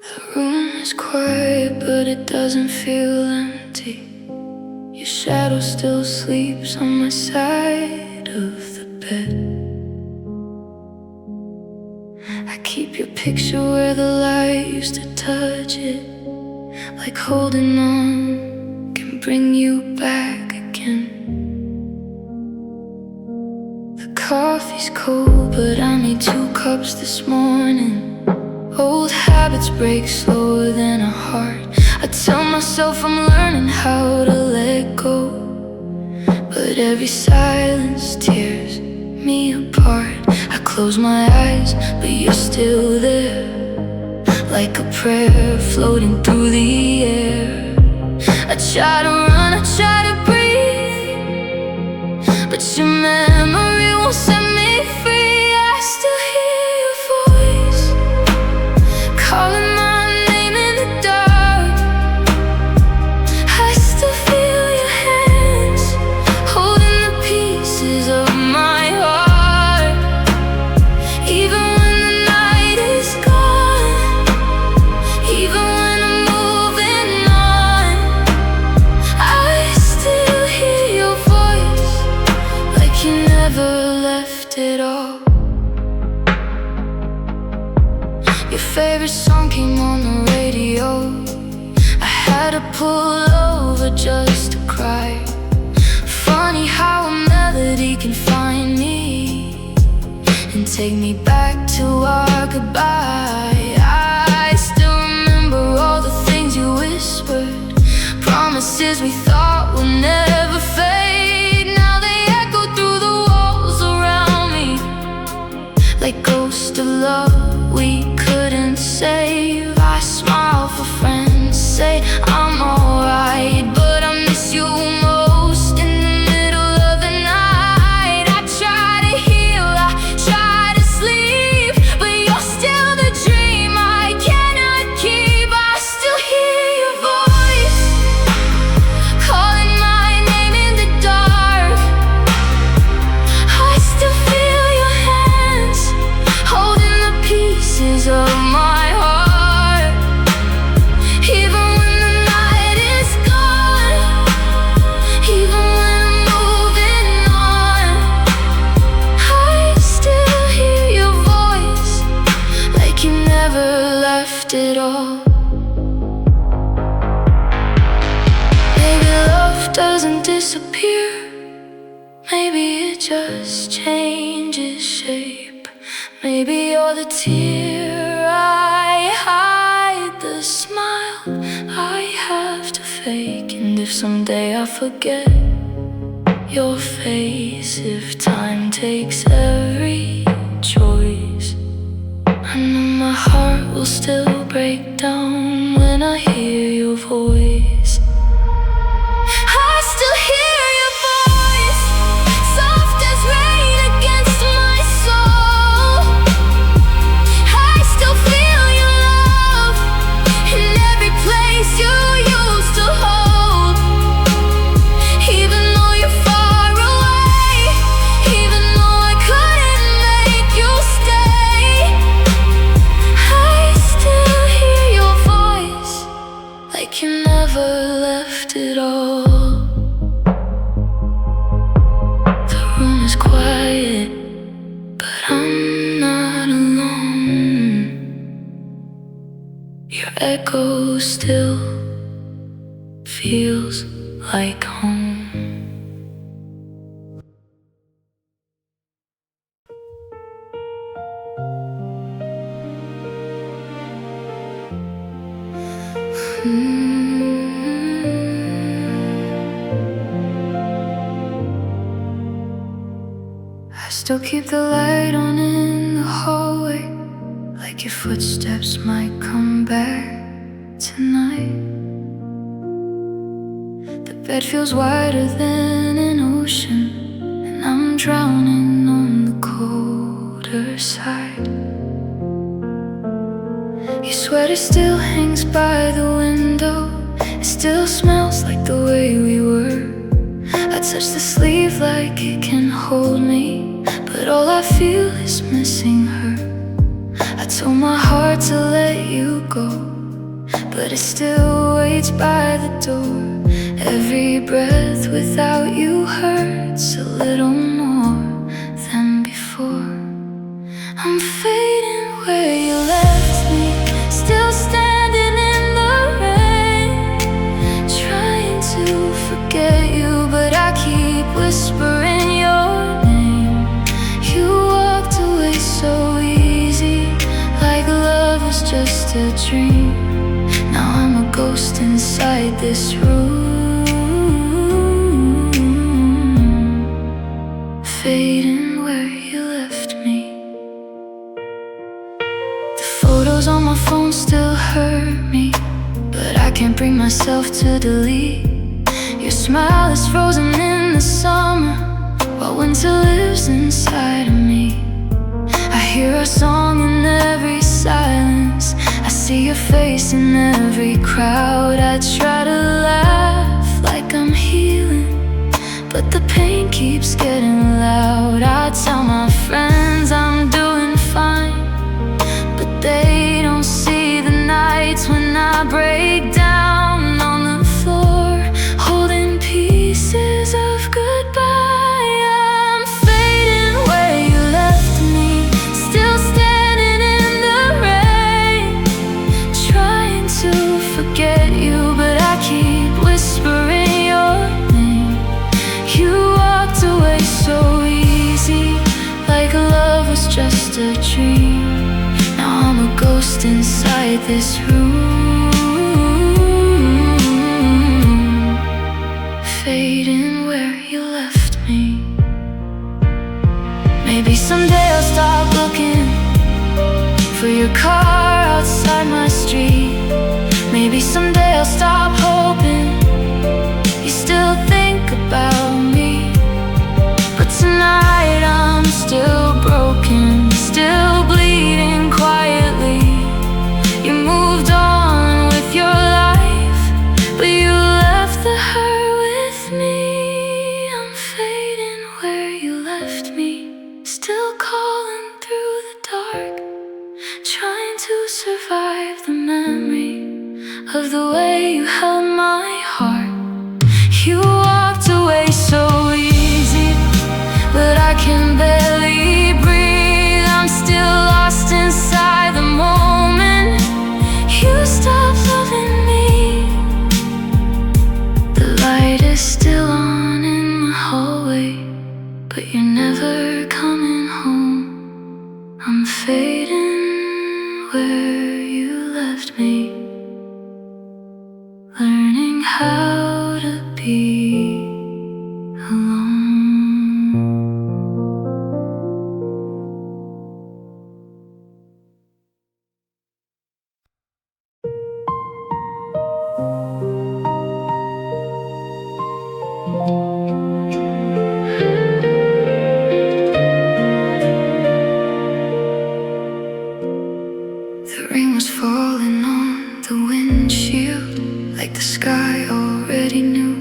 The room is quiet, but it doesn't feel empty. Your shadow still sleeps on my side of the bed. I keep your picture where the light used to touch it, like holding on can bring you back again. The coffee's cold, but I made 2 cups this morning. Old habits break slower than a heart. I tell myself I'm learning how to let go, but every silence tears me apart. I close my eyes, but you're still there, like a prayer floating through the air. I try to run, I try to breathe, but your memory won't set me free. I still hear your voice calling my name in the dark. I still feel your hands holding the pieces of my heart. Even when the night is gone, even when I'm moving on, I still hear your voice, like you never left at all. Your favorite song came on the radio. I had to pull over just to cry. Funny how a melody can find me and take me back to our goodbye. I still remember all the things you whispered, promises we thought would never fade. Now they echo through the walls around me, like ghosts of love we couldn't save. I smile for friends, say I'm alright, but I miss you most in the middle of the night. I try to heal, I try to sleep, but you're still the dream I cannot keep. I still hear your voice calling my name in the dark. I still feel your hands holding the pieces of my heart. Even when the night is gone, even when I'm moving on, I still hear your voice, like you never left at all. Maybe love doesn't disappear, maybe it just changes shape. Maybe you're the tear I hide, the smile I have to fake. And if someday I forget your face, if time takes every choice, I know my heart will still break down when I hear your voice. I still hear your voice, soft as rain against my soul. I still feel your love in every place you used to hold. Even though you're far away, even though I couldn't make you stay, I still hear your voice, like you never left at all. The room is quiet, but I'm not alone. Your echo still feels like home. I still keep the light on in the hallway, like your footsteps might come back tonight. The bed feels wider than an ocean, and I'm drowning on the colder side. Your sweater still hangs by the window, it still smells like the way we were. I touch the sleeve like it can hold me, but all I feel is missing her. I told my heart to let you go, but it still waits by the door. Every breath without you hurts a little more than before. I'm fading where you left me, still standing in the rain, trying to forget you, but I keep whispering your name. You walked away so easy, like love was just a dream. Now I'm a ghost inside this room, fading where you left me. The photos on my phone still hurt me, but I can't bring myself to delete. Your smile is frozen in the summer, while winter lives inside of me. I hear our song in every silence, I see your face in every crowd. I try to laugh like I'm healing, but the pain keeps getting loud. I tell my friends I'm doing fine, but they don't see the nights when I break down on the floor, holding pieces of goodbye. I'm fading where you left me, still standing in the rain, trying to forget you, but I keep whispering your name. You walked away so easy, like love was just a dream. Now I'm a ghost inside this room, fading where you left me. Maybe someday I'll stop looking for your car outside my street. Maybe someday I'll stop hoping you still think about me. But tonight I'm still broken, still bleeding quietly. You moved on with your life, but you left the hurt with me. I'm fading where you left me, still calling through the dark, trying to survive the memory of the way you held my heart. You walked away so easy, but I can barely breathe. I'm still lost inside the moment you stopped loving me. The light is still on in the hallway, but you're never coming home. I'm fading where you left me, learning how to be alone. The rain was falling on the windshield, like the sky already knew.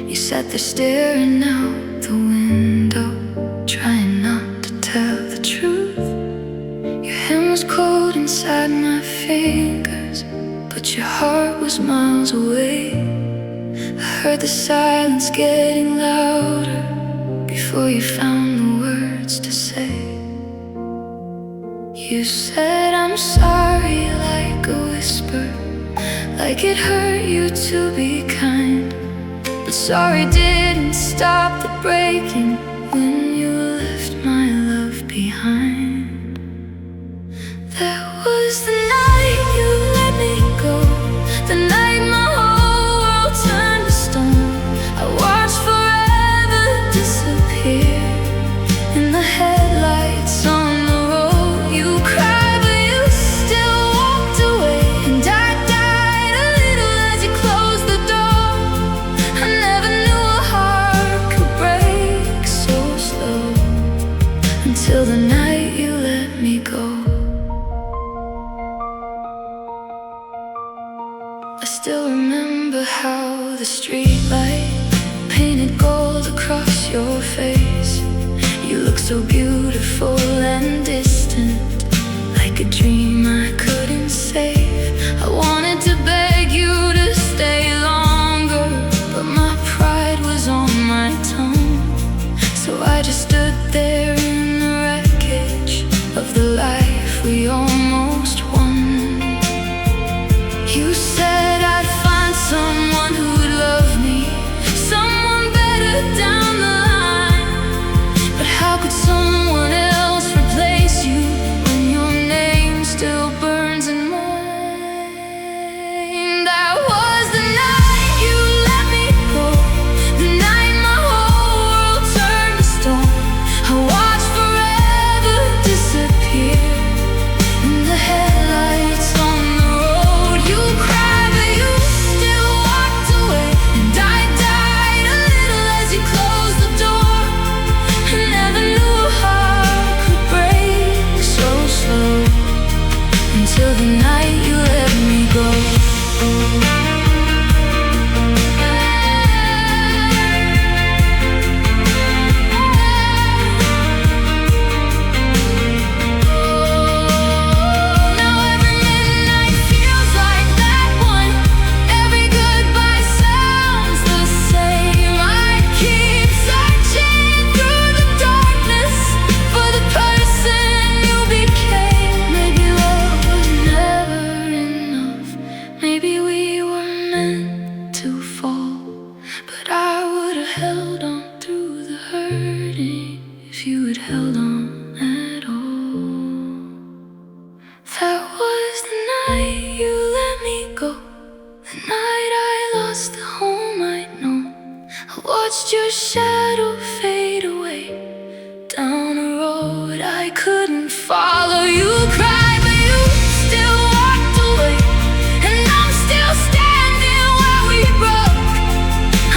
You sat there staring out the window, trying not to tell the truth. Your hand was cold inside my fingers, but your heart was miles away. I heard the silence getting louder before you found the words to say. You said I'm sorry like a whisper, like it hurt you to be kind. But sorry didn't stop the breaking when you left my love behind. That was the night you let me go, the night my whole world turned to stone. I watched forever disappear in the headlights on the road. You cried but you still walked away, and I died a little as you closed the door. I never knew a heart could break so slow, until the night you let me go. I still remember how the streetlight painted gold across your face. You looked so beautiful and distant, like a dream I couldn't save. I we almost won. You said I'd find someone who would love me, someone better down the line. But how could someone else replace you when your name still burns in mine? That was the night you let me go, the night my whole world turned to stone. I watched forever disappear in the headlights on the road. You cried, but you still walked away, and I died a little as you closed the door. I never knew a heart could break so slow until the night you let me go. Now every midnight feels like that one. Every goodbye sounds the same. I keep searching through the darkness for the person you became. Maybe love was never enough. Maybe we were meant to fall. But I would have held on through the hurting if you had held on at all. That was the night you let me go, the night I lost the home I'd known. I watched your shadow fade away down a road I couldn't follow. You cried, but you still walked away, and I'm still standing where we broke.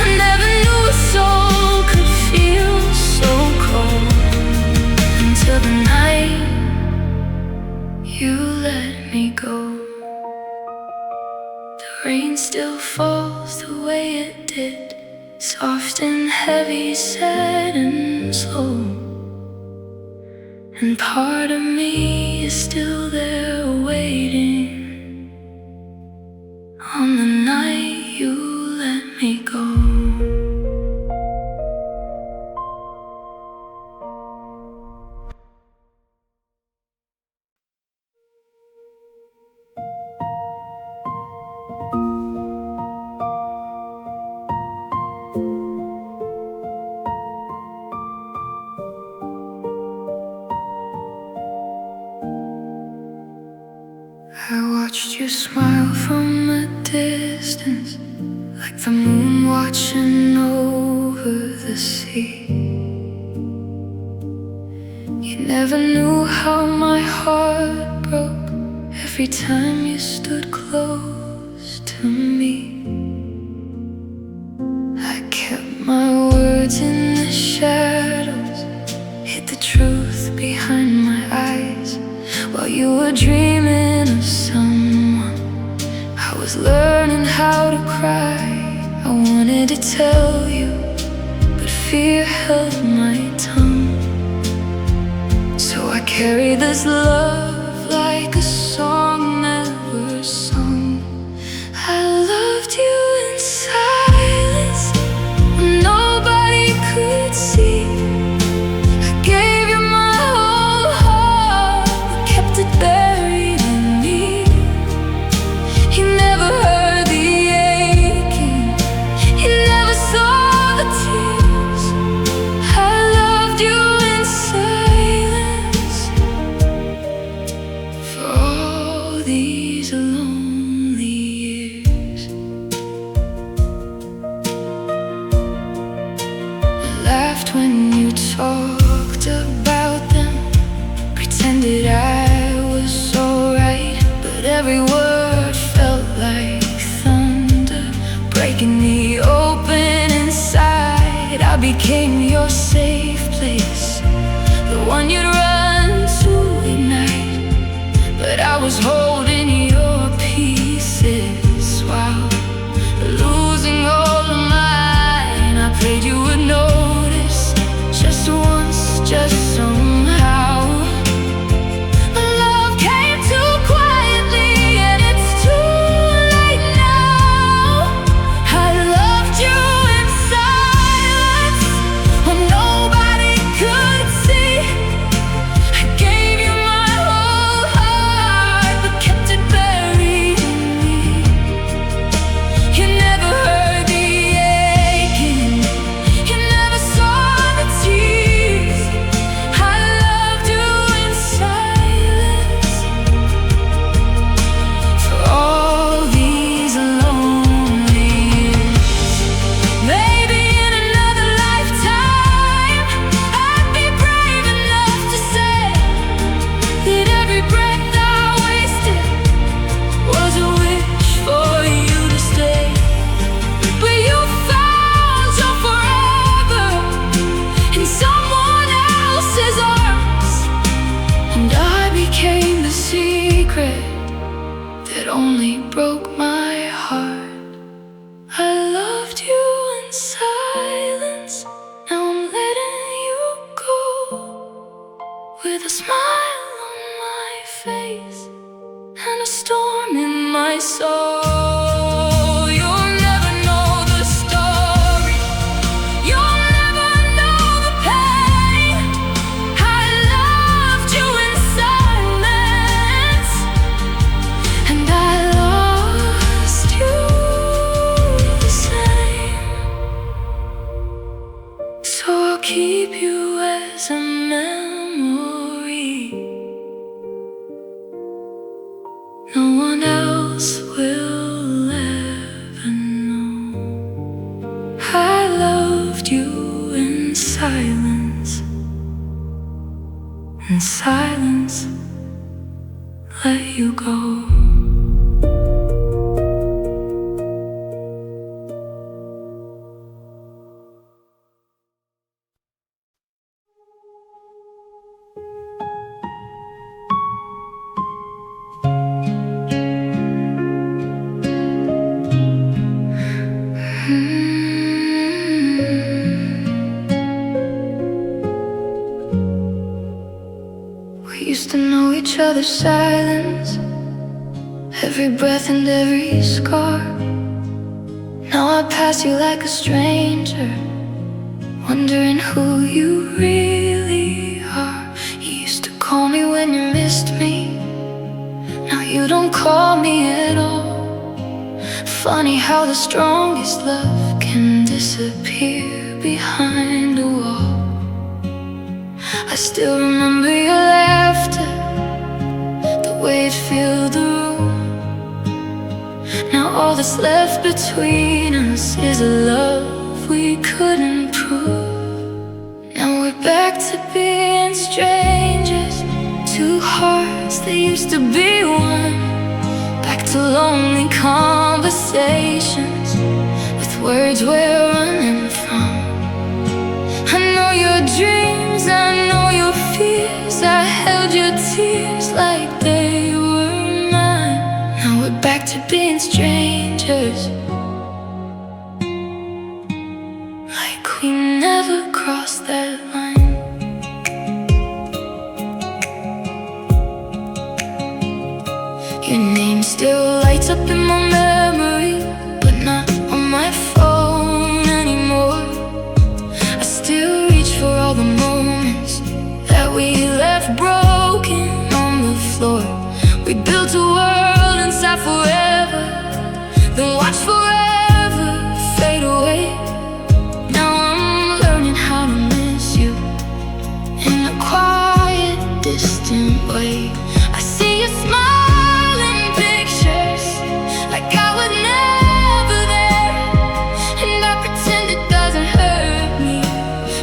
I never knew a soul could feel so cold until the night you let me go. The rain still falls the way it did, soft and heavy, sad and slow. And part of me is still there waiting on the night you let me go. I watched you smile from a distance, like the moon watching over the sea. You never knew how my heart broke every time you stood close to me. I kept my words in the shadows, hid the truth behind my eyes, while you were dreaming of someone. I was learning how to cry. I wanted to tell you, but fear held my tongue. So I carry this love like a song never sung. I loved you in silence when nobody could see. I gave you my whole heart, but kept it buried in me. You never heard the aching, you never saw the tears. I loved you in silence for all these lonely years. I laughed when you talked about them, pretended I was alright, but every word felt like thunder, breaking me open inside. I became your safe place, the one you'd run to at night. But I was holding your pieces while losing all of mine. I prayed you would notice just once, just somehow. My love came too quietly, and it's too late now. I loved you in silence when nobody could see. I gave you my whole heart. only broke my heart. I loved you in silence, now I'm letting you go, with a smile on my face and a storm in my soul. You'll never know the story, you'll never know the pain. I loved you in silence, and I lost you the same. So I'll keep you as a memory no one else will ever know. I loved you in silence, in silence, let you go. We used to know each other's silence, every breath and every scar. Now I pass you like a stranger, wondering who you really are. You used to call me when you missed me, now you don't call me at all. Funny how the strongest love can disappear behind a wall. I still remember your laughter, the way it filled the room. Now all that's left between us is a love we couldn't prove. Now we're back to being strangers, two hearts that used to be one. Back to lonely conversations with words we're running from. I know your dreams, I know your fears, I held your tears like they were mine. Now we're back to being strangers, like we never crossed that line. Your name still lights up in my memory, but not on my phone anymore. I still reach for all the moments that we left broken on the floor. We built a world inside forever, then watched forever fade away. Now I'm learning how to miss you in a quiet, distant way. I see you smile in pictures, like I was never there, and I pretend it doesn't hurt me,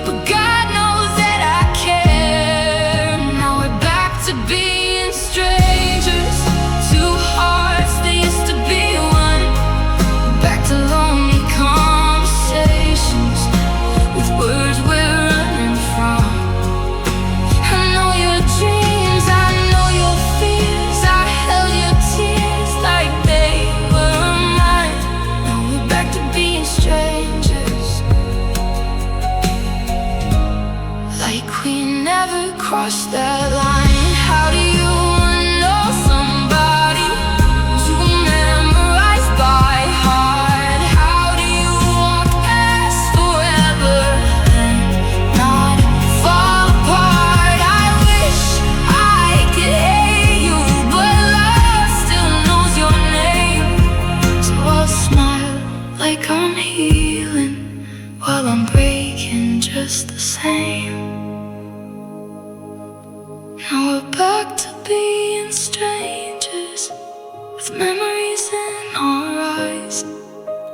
but God knows that I care. Now we're back to being strangers, two hearts that used to be one. Back to lonely conversations with words we're running from. I know your dreams, I know your fears, I held your tears like they were mine. Now we're back to being strangers, like we never crossed that line. How do you know somebody to memorize by heart? How do you walk past forever and not fall apart? I wish I could hate you, but love still knows your name. So I'll smile like I'm healing while I'm breaking just the same. Now we're back to being strangers, with memories in our eyes.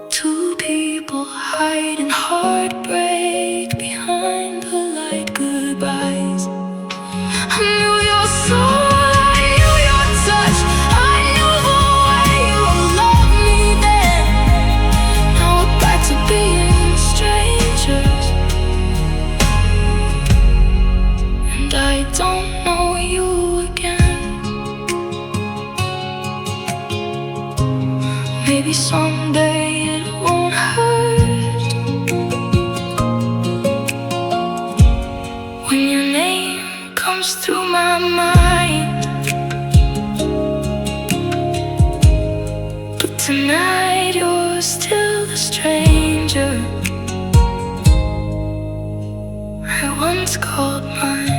Two people hiding heartbreak behind the light goodbyes. I knew your soul, I knew your touch, I knew the way you loved me then. Now we're back to being strangers, and I don't know you again. maybe someday it won't hurt. When your name comes through my mind, but tonight you're still the stranger I once called mine.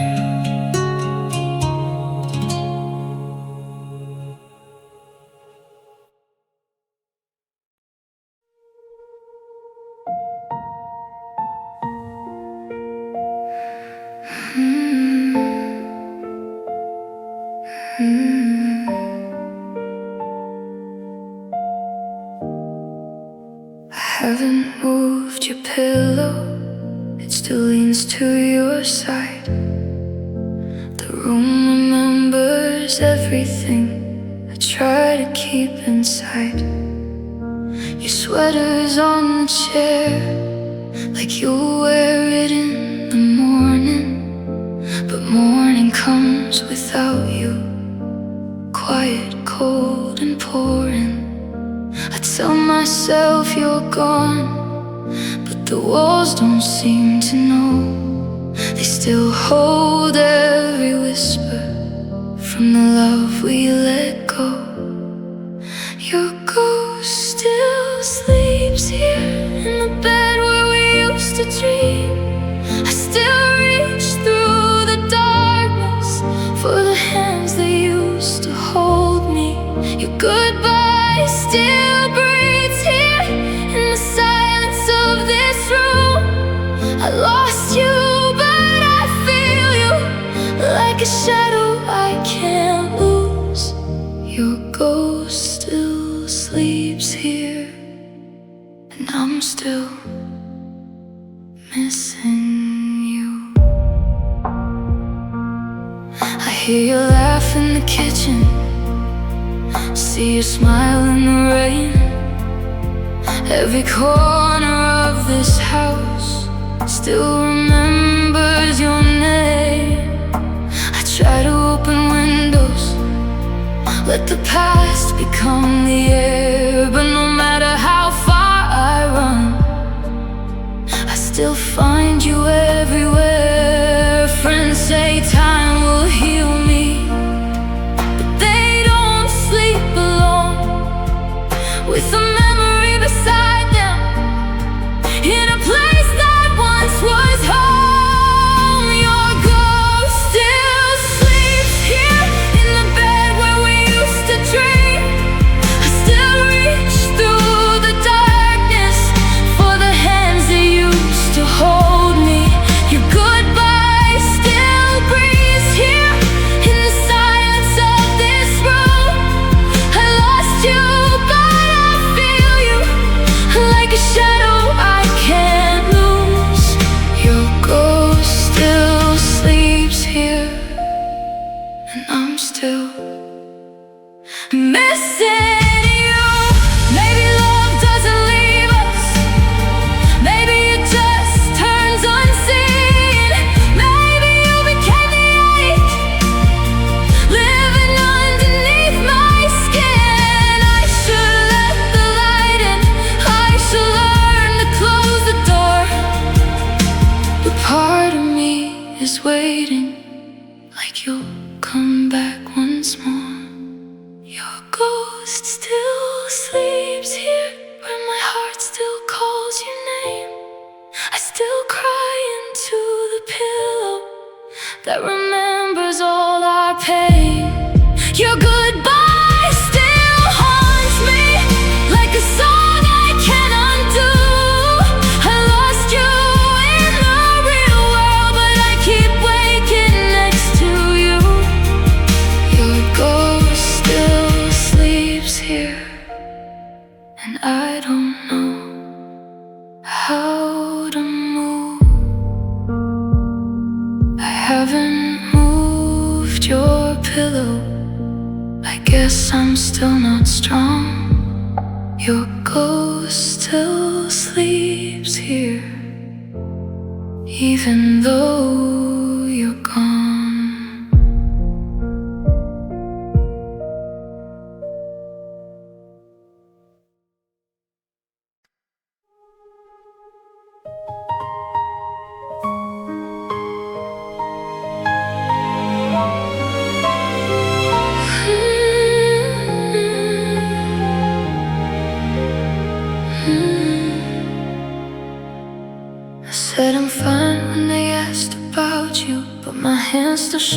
I haven't moved your pillow, it still leans to your side. The room remembers everything I try to keep inside. Your sweater's on the chair, like you'll wear it in the morning. But morning comes without you, quiet, cold and pouring. I tell myself you're gone, but the walls don't seem to know. They still hold every whisper from the love we let go. Your ghost still sleeps here in the bed where we used to dream. I still reach through the darkness for the hands that used to hold me. Your goodbye still breathes here in the silence of this room. I lost you, but I feel you like a shadow I can't lose. Your ghost still sleeps here, and I'm still missing you. I hear you laugh in the kitchen, see you smile in the rain. Every corner of this house still remembers your name. I try to open windows, let the past become the air. But no matter how far I run, I still find you everywhere. Friends say time will heal me, but they don't sleep alone, with a memory beside them, in a place that once was home. Your ghost still sleeps here in the bed where we used to dream. I still reach through the darkness for the hands that used to hold me. Your goodbye still breathes here in the silence of this room. I lost you, but I feel you like a shadow I can't lose. Your ghost still sleeps here, and I'm still missing you. Maybe love doesn't leave us, maybe it just turns unseen. Maybe you became the ache living underneath my skin. I should let the light in, I should learn to close the door. But part of me is waiting, like you'll come back once more. Your ghost still sleeps here, where my heart still calls your name. I still cry into the pillow that remembers all our pain. Your goodbye still haunts me like a song I can't undo. I lost you in the real world, but I keep waking next to you. Your ghost still sleeps here, and I don't know how to move. I haven't moved your pillow, I guess I'm still not strong. Your ghost still sleeps here, even though you're gone.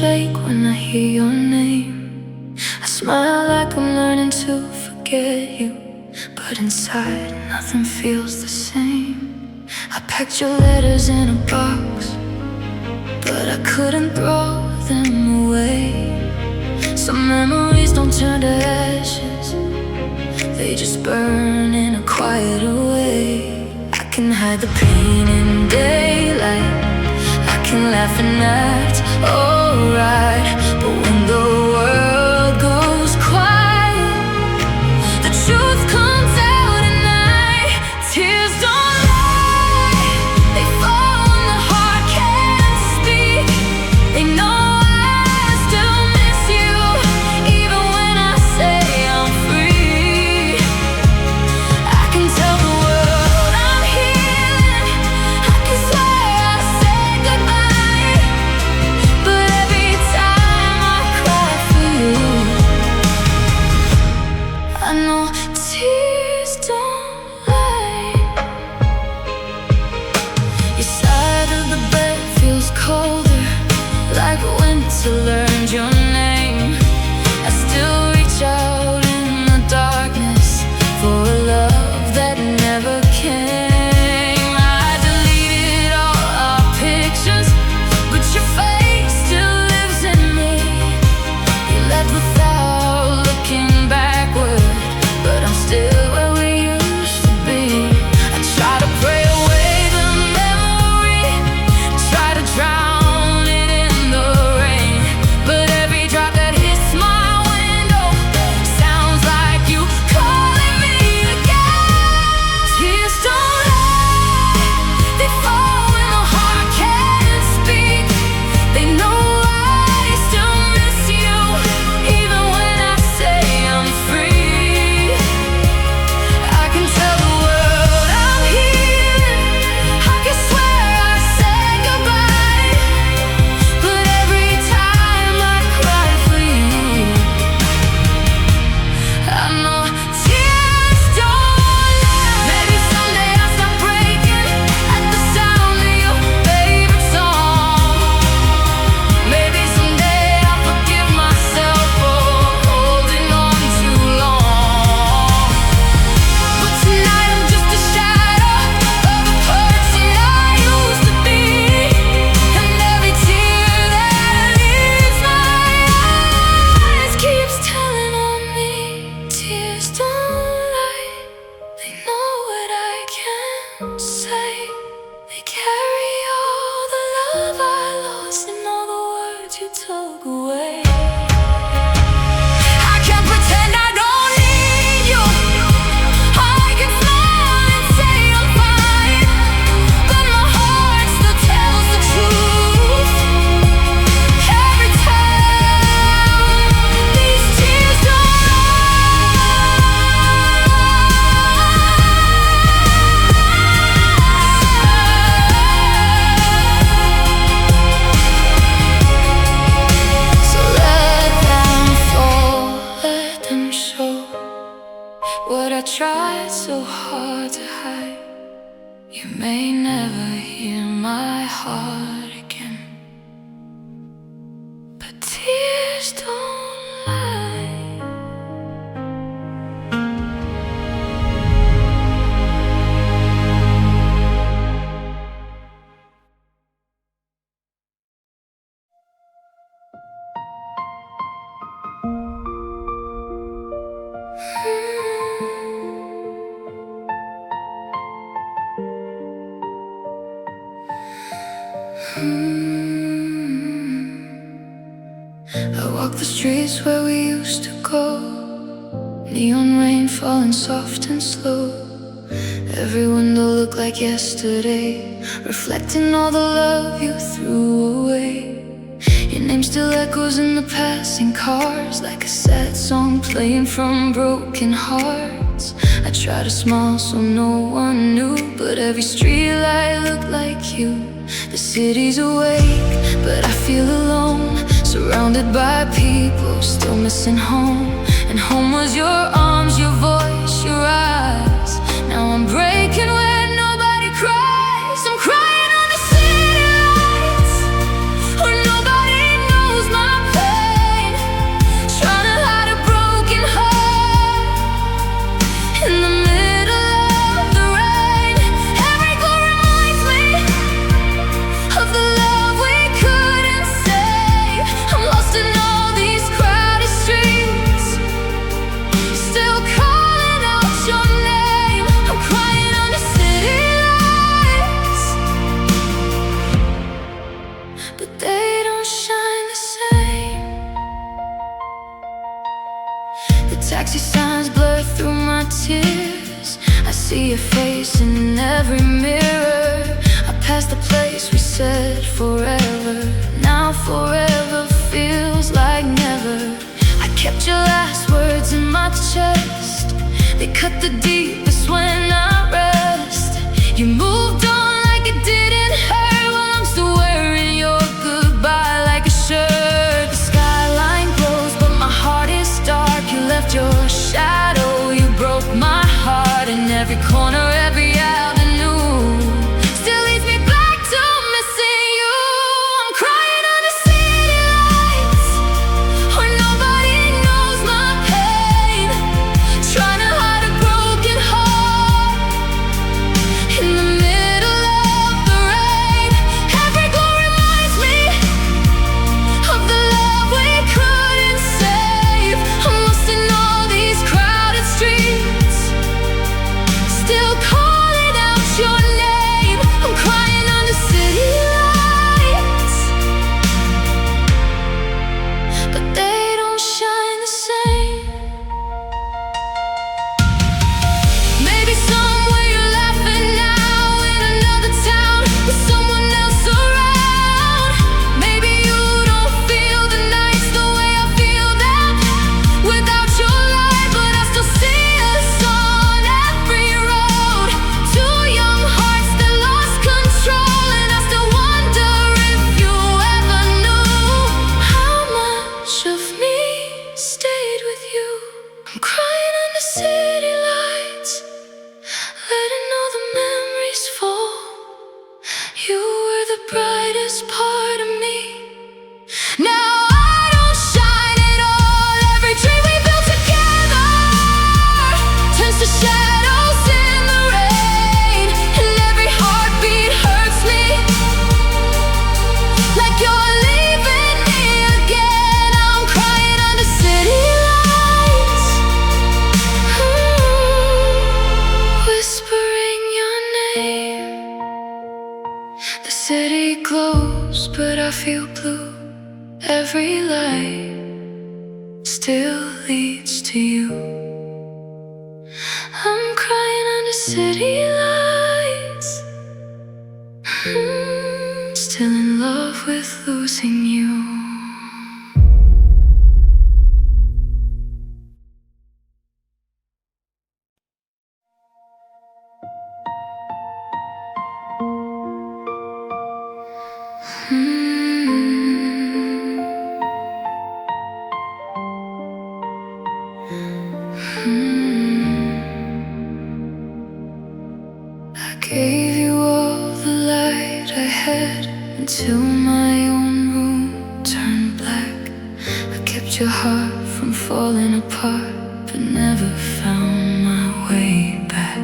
shake when I hear your name. I smile like I'm learning to forget you, but inside nothing feels the same. I packed your letters in a box, but I couldn't throw them away. Some memories don't turn to ashes, they just burn in a quieter way. I can hide the pain in daylight, I can laugh and act alright, but when the world goes quiet, the truth comes out at night. Tears don't lie, they fall when the heart can't speak. They know I still miss you, even when I say I'm free. I can tell the world I'm healing, I can swear I said goodbye, but every time I cry for you, I know tears don't lie. Your side of the bed feels colder, like winter learned your name. I still reach out in the darkness for a love that never came. I deleted all our pictures, but your face still lives in me. You left without looking backward, but I'm still where we used to be. I try to pray away the memory, try to drown it in the rain, but every drop that hits my window sounds like you calling me again. Tears don't lie, they fall when the heart can't speak. They know I still miss you, even when I say I'm free. I can tell the world I'm healing, I can swear I said goodbye, but every time I cry for you, I know tears don't lie. Maybe someday I'll stop breaking at the sound of your favorite song. Maybe someday I'll forgive myself for holding on too long. But tonight I'm just a shadow of a person I used to be, and every tear that leaves my eyes keeps telling on me. Tears don't lie, they know what I can't say. They carry all the love I lost and all the words you took away. I can't pretend I don't need you, I can smile and say I'm fine, but my heart still tells the truth every time. These tears don't lie. So let them fall, let them show what I tried so hard to hide. You may never hear my heart again, but tears don't lie. I walk the streets where we used to go, neon rain falling soft and slow. Every window looked like yesterday, reflecting all the love you threw away. Your name still echoes in the passing cars, like a sad song playing from broken hearts. I try to smile so no one knew, but every street light looked like you. The city's awake, but I feel alone, surrounded by people, still missing home. And home was your arms, your voice, your eyes. Now I'm breaking where nobody cries. I'm crying on the city lights, where nobody knows my The taxi signs blur through my tears. I see your face in every mirror. I pass the place we said forever. Now forever feels like never. I kept your last words in my chest. They cut the deepest when I rest. You moved on like it didn't hurt, while I'm still wearing your goodbye like a shirt. The skyline grows but my heart is dark. You left your shadow, you broke my heart. In every corner, every avenue still leads me back to missing you. I'm crying under city lights where nobody knows my pain, trying to hide a broken heart in the middle of the rain. Every glow reminds me of the love we couldn't save. I'm lost in all these crowded streets, still calling out your name. I'm crying under city lights, but they don't shine the same. Maybe somewhere you're laughing now in another town with someone else around. Maybe you don't feel the nights the way I feel them without your light, but I still see us on every road. Two young hearts that lost control, and I still wonder if you ever knew how much of me stayed with you. I'm crying under city lights, letting all the memories fall. You were the brightest part of me. Now I don't shine at all. Every dream we built together turns to shadows in the rain, and every heartbeat hurts me like you're leaving me again. I'm crying under city lights, whispering your name. The city glows, but I feel blue. Every light still leads to you. I'm crying under city lights, still in love with losing you. I gave you all the light I had until my own room turned black. I kept your heart from falling apart, but never found my way back.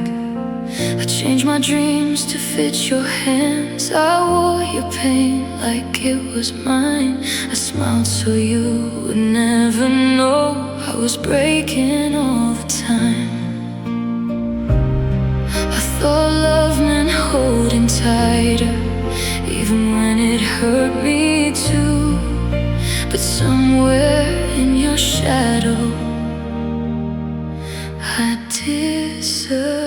I changed my dreams to fit your hands. I wore your pain like it was mine. I smiled so you would never know I was breaking all the time. I thought love meant holding tighter, even when it hurt me too. But somewhere in your shadow I disappeared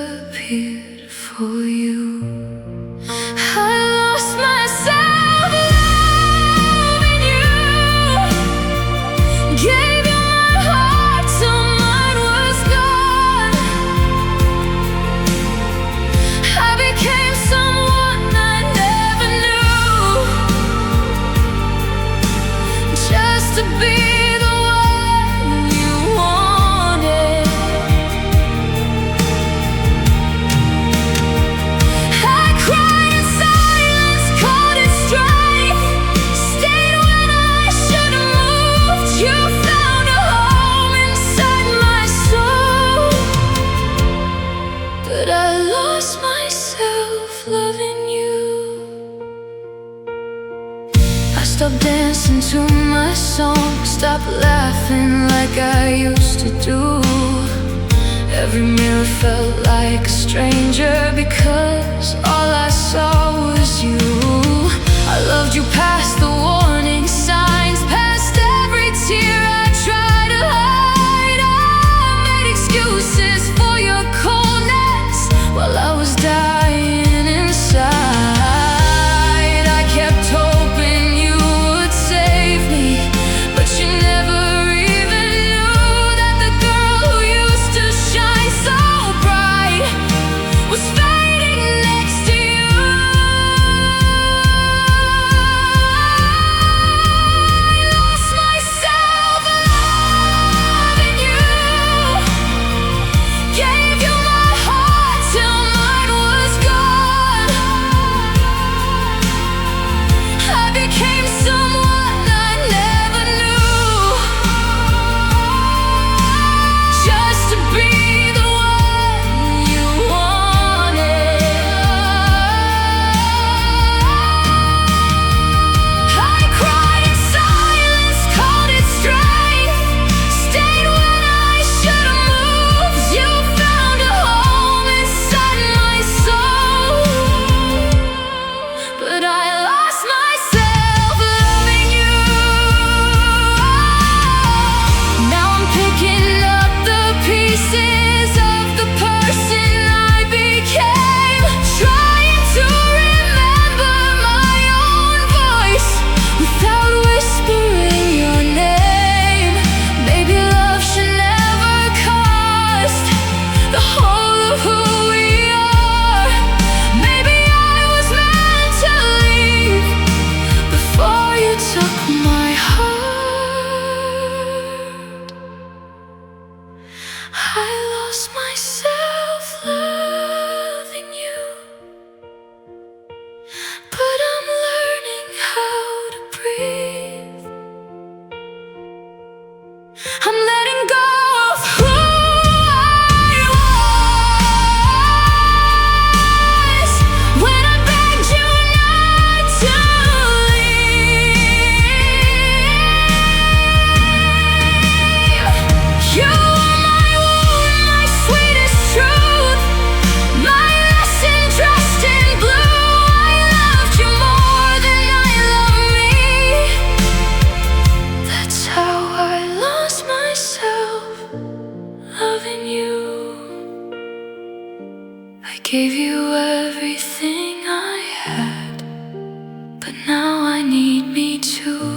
for you. I lost myself loving you, gave you my heart till mine was gone. I became someone I never knew, just to be the one you wanted. I cried in silence, caught in strife, stayed when I should have moved. You found a home inside my soul, but I lost myself loving you. I stopped dancing to my song, stopped laughing like I used to do. Every mirror felt like a stranger, because all I saw was you. I loved you past the warning signs, past every tear I tried to hide. I lost myself loving you, but I'm learning how to breathe. I'm letting go of who I was when I begged you not to leave. You are my wound, my sweetest truth, my lesson dressed in blue. I loved you more than I love me. That's how I lost myself loving you. I gave you everything I had, but now I need me too.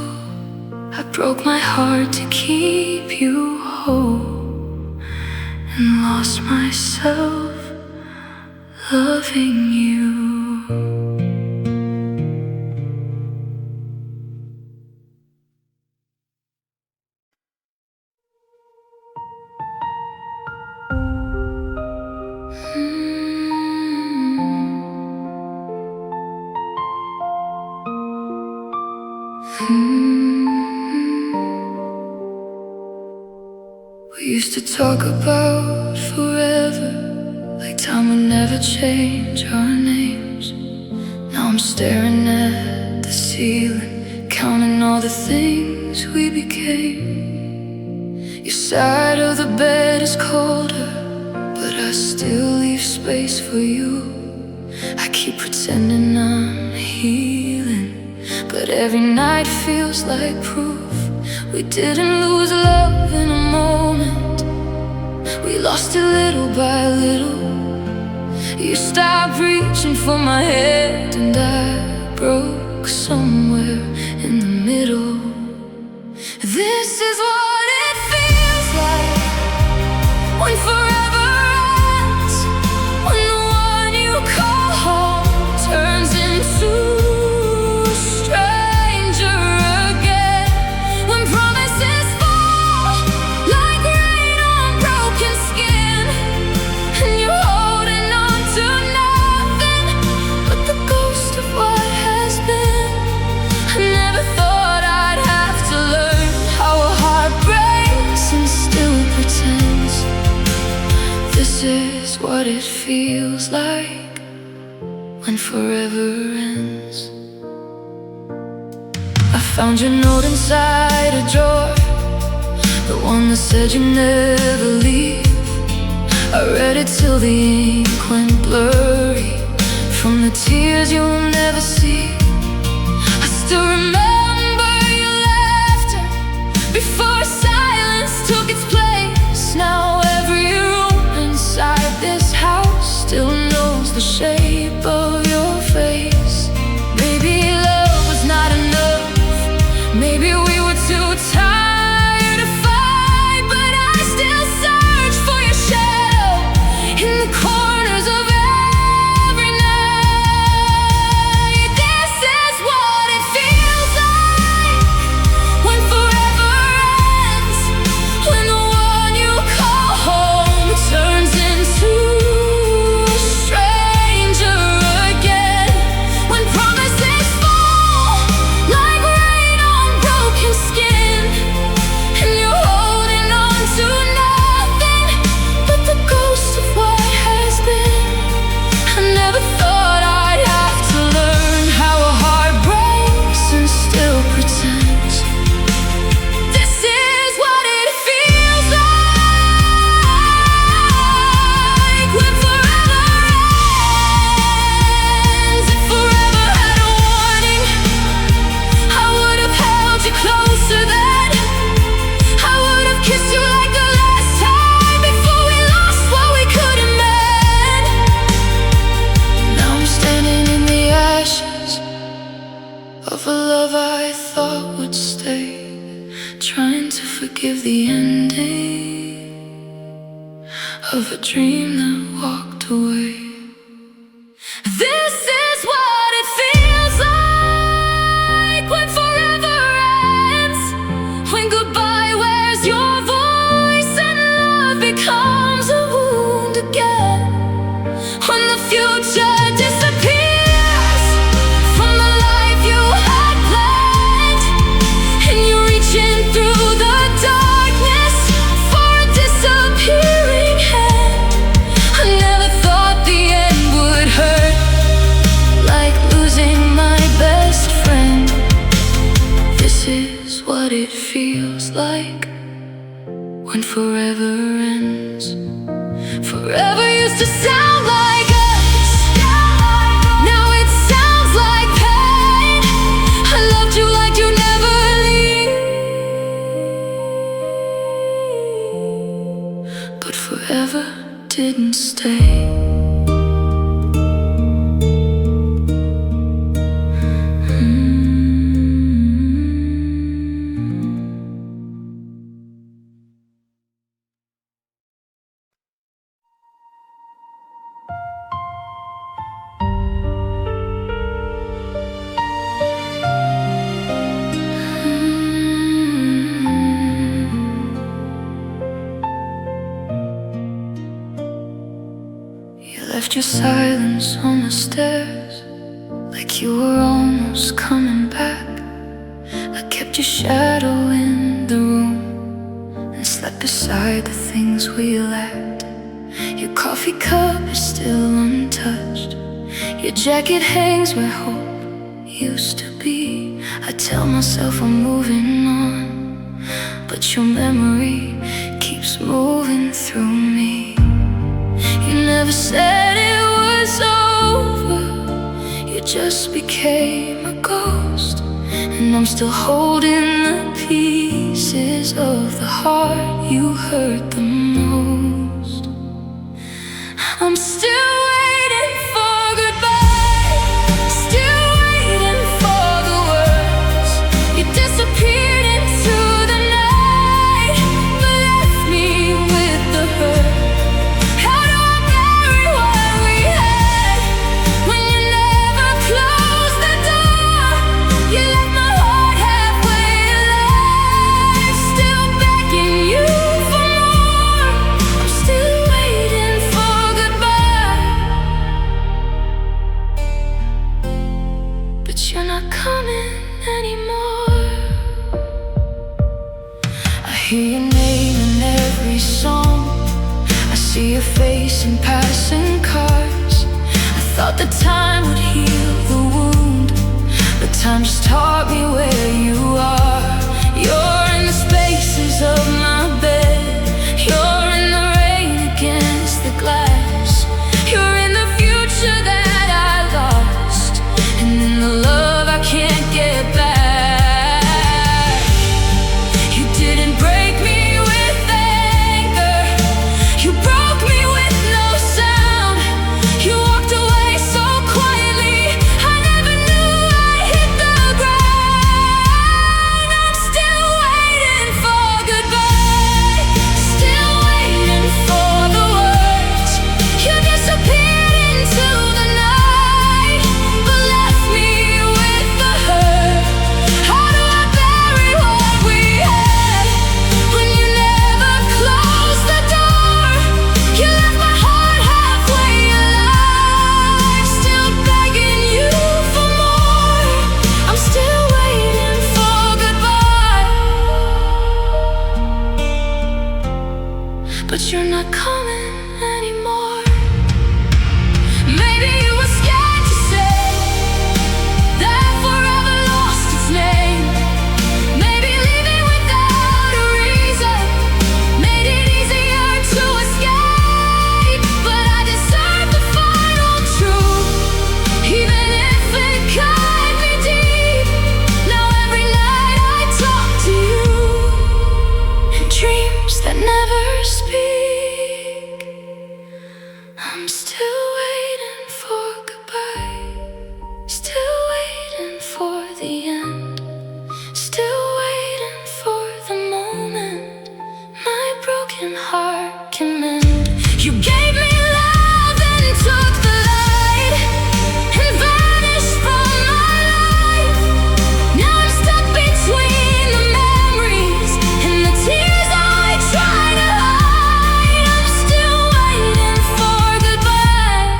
I broke my heart to keep you whole, and lost myself loving you. We used to talk about forever, like time would never change our names. Now I'm staring at the ceiling, counting all the things we became. Your side of the bed is colder, but I still leave space for you. I keep pretending I'm healing, but every night feels like proof we didn't lose love in a moment. We lost it little by little. You stopped reaching for my head, and I broke somewhere in the middle. This is what it feels like when forever ends, when the one you call home turns into a stranger again, when promises fall like rain on broken skin, and you're holding on to nothing but the ghost of what has been. I never thought I'd have to learn how a heart breaks and still pretends. This is what it feels like when forever ends. I found your note inside a drawer, the one that said you'd never leave. I read it till the ink went blurry from the tears you'll never see. I still remember your laughter before silence took its place. Now every room inside this house still knows the shape of your face. Maybe love was not enough, maybe we were too tired to fight, but I still search for your shadow in the corners of every night. This is what it feels like when forever ends, when the one you call home turns into a stranger again, when promises fall like rain on broken skin, and you're holding on to nothing but the ghost of what has been. I never thought I'd have to learn how a heart breaks and still pretends. This is what it feels like when forever ends. If forever had a warning, I would have held you closer then. I would have kissed you like the last time before we lost what we couldn't mend. Now I'm standing in the ashes of a love I thought would stay, trying to forgive the ending of a dream that walked away. This is what it feels like when forever ends, when goodbye wears your voice and love becomes never ends. Forever used to sound like us, now it sounds like pain. I loved you like you never leave, but forever didn't stay. Left your silence on the stairs, like you were almost coming back. I kept your shadow in the room and slept beside the things we lacked. Your coffee cup is still untouched, your jacket hangs where hope used to be. I tell myself I'm moving on, but your memory keeps moving through me. You never said it was over, you just became a ghost. And I'm still holding the pieces of the heart you hurt the most. I'm still waiting for goodbye, still waiting for the words. You disappeared into the night, but left me with the hurt. You're not coming anymore. I hear your name in every song, I see your face in passing cars. I thought that time would heal the wound, but time just taught me where you are. You're in the spaces of my bed, you're in the rain against the glass. You're in the future that I lost, and in the love I can't get back. You didn't break me with anger, you broke me with no sound. You walked away so quietly, I never knew I hit the ground. I'm still waiting for goodbye, still waiting for the words. You disappeared into the night, but left me with the hurt. How do I bury what we had when you never closed the door? You left my heart halfway alive, still begging you for more. I'm still waiting for goodbye, but you're not coming anymore. Maybe you were scared to say that forever lost its name. Maybe leaving without a reason made it easier to escape. But I deserve the final truth, even if it cut me deep. Now every night I talk to you in dreams that never speak. I'm still waiting for goodbye, still waiting for the end, still waiting for the moment my broken heart can mend. You gave me love and took the light and vanished from my life. Now I'm stuck between the memories and the tears I try to hide. I'm still waiting for goodbye,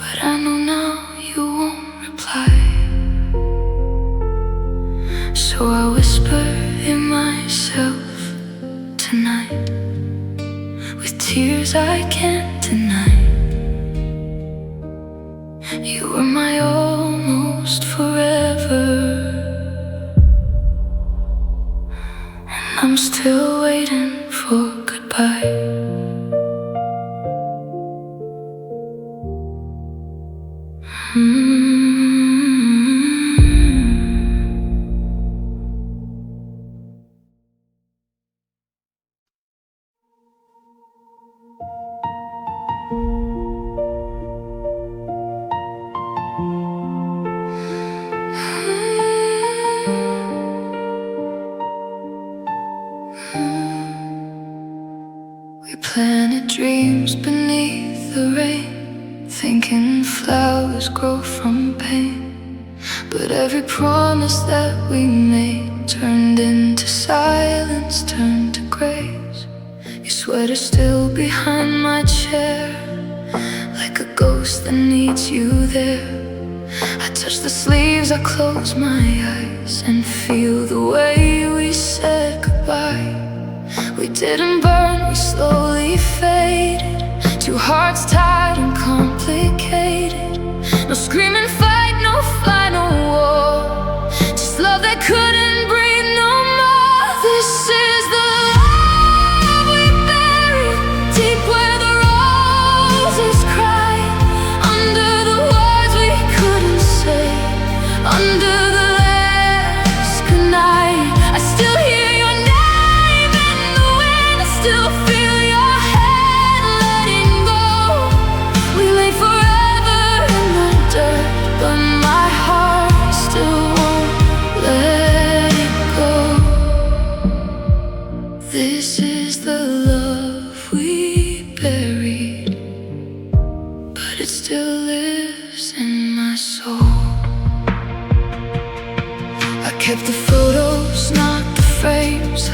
but I know now you won't reply. So I whisper in myself tonight, with tears I can't deny. You were my almost forever. I'm still waiting for goodbye. We planted dreams beneath the rain, thinking flowers grow from pain. But every promise that we made turned into silence, turned to grace. Your sweater still behind my chair, like a ghost that needs you there. I touch the sleeves, I close my eyes, and feel the way we said goodbye. We didn't burn, we slowly faded. Two hearts tied and complicated. No screaming fight, no final war, just love that couldn't breathe no more. This is the love we buried deep where the roses cry, under the words we couldn't say, under the last goodnight. I still hear your name in the wind, I still feel your hand letting go. We lay forever in the dirt, but my heart still won't let it go. This is the love we buried, but it still lives in my soul. I kept the photos, not the frames,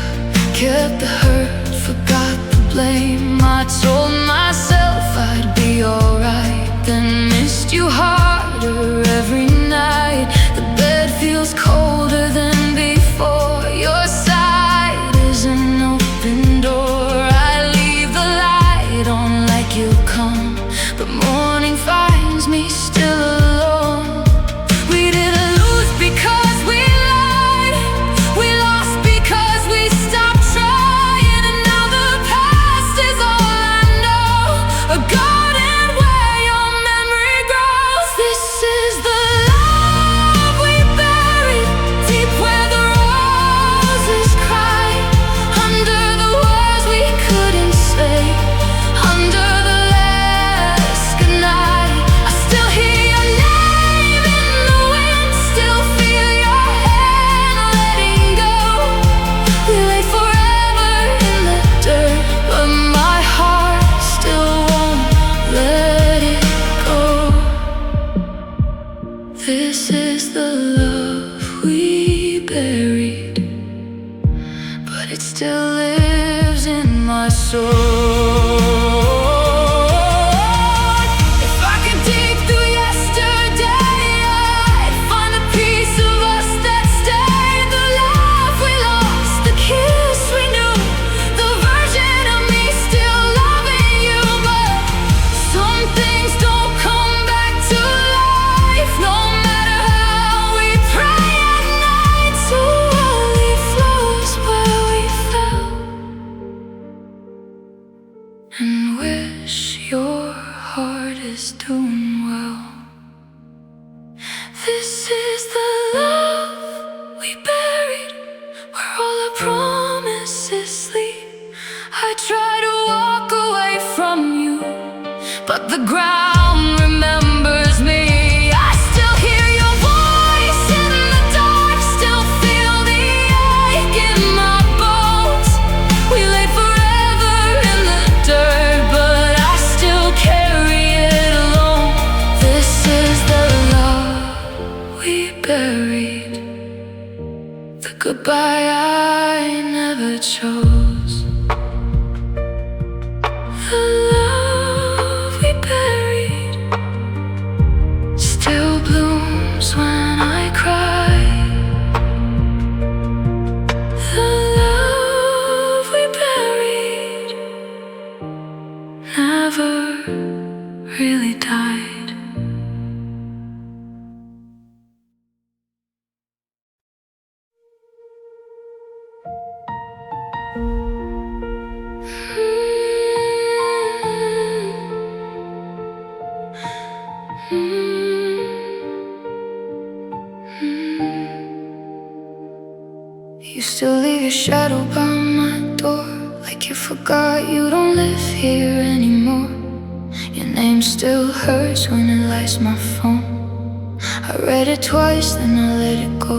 kept the hurt, forgot the blame. I told myself I'd be alright, then missed you harder every night. The bed feels colder than before, your side is an open door. I leave the light on like you come, but morning finds me still alone. We didn't lose because we lied, we lost because we stopped trying. And now the past is all I know, a garden where your memory grows. This is the love we buried deep where the roses cry, under the words we couldn't say, under the last goodnight. I still hear your name in the wind, still feel your hand letting go. We lay forever in the dirt, but my heart still won't let it go. This is the love we buried, but it still lives in my soul. If I could dig through yesterday, I'd find a piece of us that stayed. The laugh we lost, the kiss we knew, the version of me still loving you. But some things don't come back to life, no matter how we pray at night. So I'll leave flowers where we fell, and wish your heart is doing well. This is the love we buried, where all our promises sleep. I try to walk away from you, but the ground remembers me. I still hear your voice in the dark, still feel the ache in my bones. We lay forever in the dirt, but I still carry it alone. This is the love we buried, the goodbye I never chose. The love we buried still blooms when I cry. The love we buried never really died. your shadow by my door, like you forgot you don't live here anymore. Your name still hurts when it lights my phone. I read it twice, then I let it go.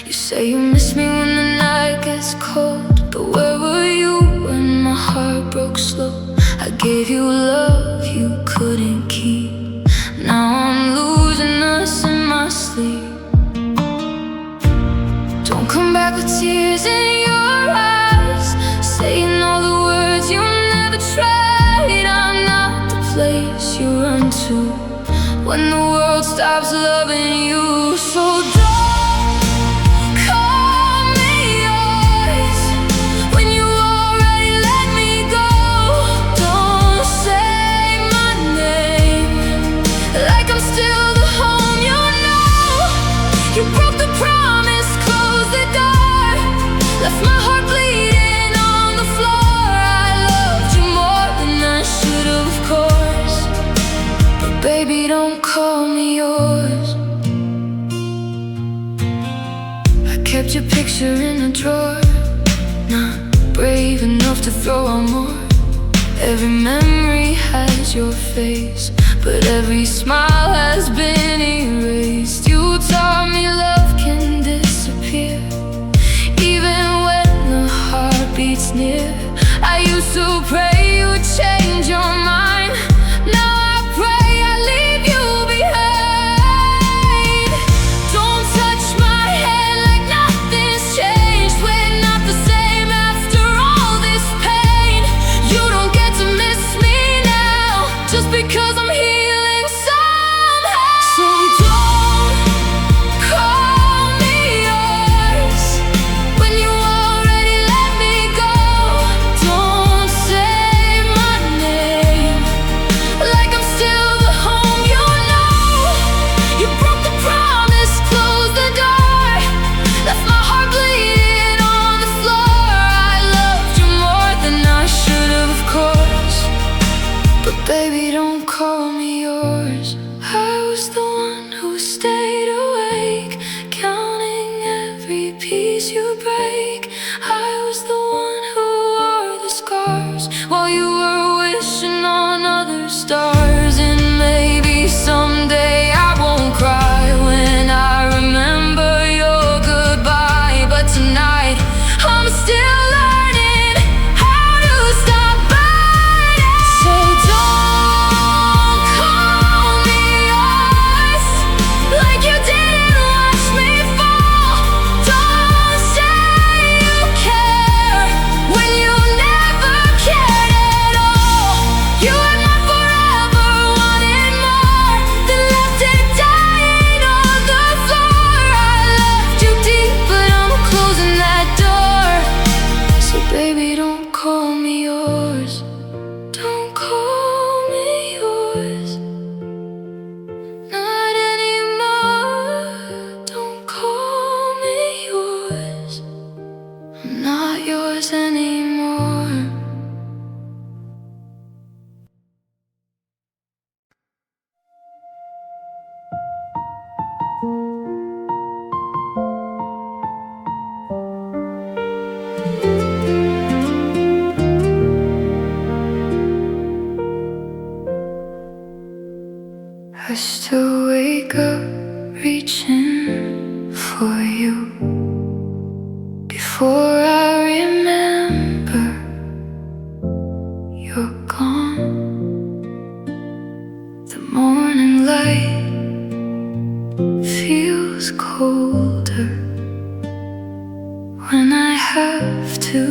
You say you miss me when the night gets cold, but where were you when my heart broke slow? I gave you love you couldn't keep. Now I'm losing us in my sleep. Don't come back with tears in your eyes, saying all the words you never tried. I'm not the place you run to when the world stops loving you. So don't call me yours when you already let me go. Don't say my name like I'm still the home you know. You broke the promise, closed the door, left my heart bleeding on the floor. I loved you more than I should, of course, but baby, don't call me yours. I kept your picture in a drawer, not brave enough to throw out more. Every memory has your face, but every smile has been erased. You taught me love can disappear, even when the heart beats near. I used to pray you would change your mind. Now I pray I leave you behind. Don't touch my head like nothing's changed. We're not the same after all this pain. You don't get to miss me now just because I'm healing somehow. So don't call me yours when you already let me go. Don't say my name like I'm still the home you know. You broke the promise, closed the door, left my heart bleeding on the floor. I loved you more than I should, of course, but baby, don't call me yours. I was the one who stayed awake, counting every piece you break. I was the one who wore the scars while you were wishing on other stars. And maybe someday I won't cry when I remember your goodbye, but tonight I'm still learning how to stop burning. So don't call me yours like you didn't watch me fall. Don't say you care when you never cared at all. You had my forever, wanted more, then left it dying on the floor. I left you deep, but I'm closing that door. So baby, don't call me yours. Don't call me yours, not anymore. Don't call me yours. I'm not yours anymore. I still wake up reaching for you. Before I remember, you're gone. The morning light feels colder when I have to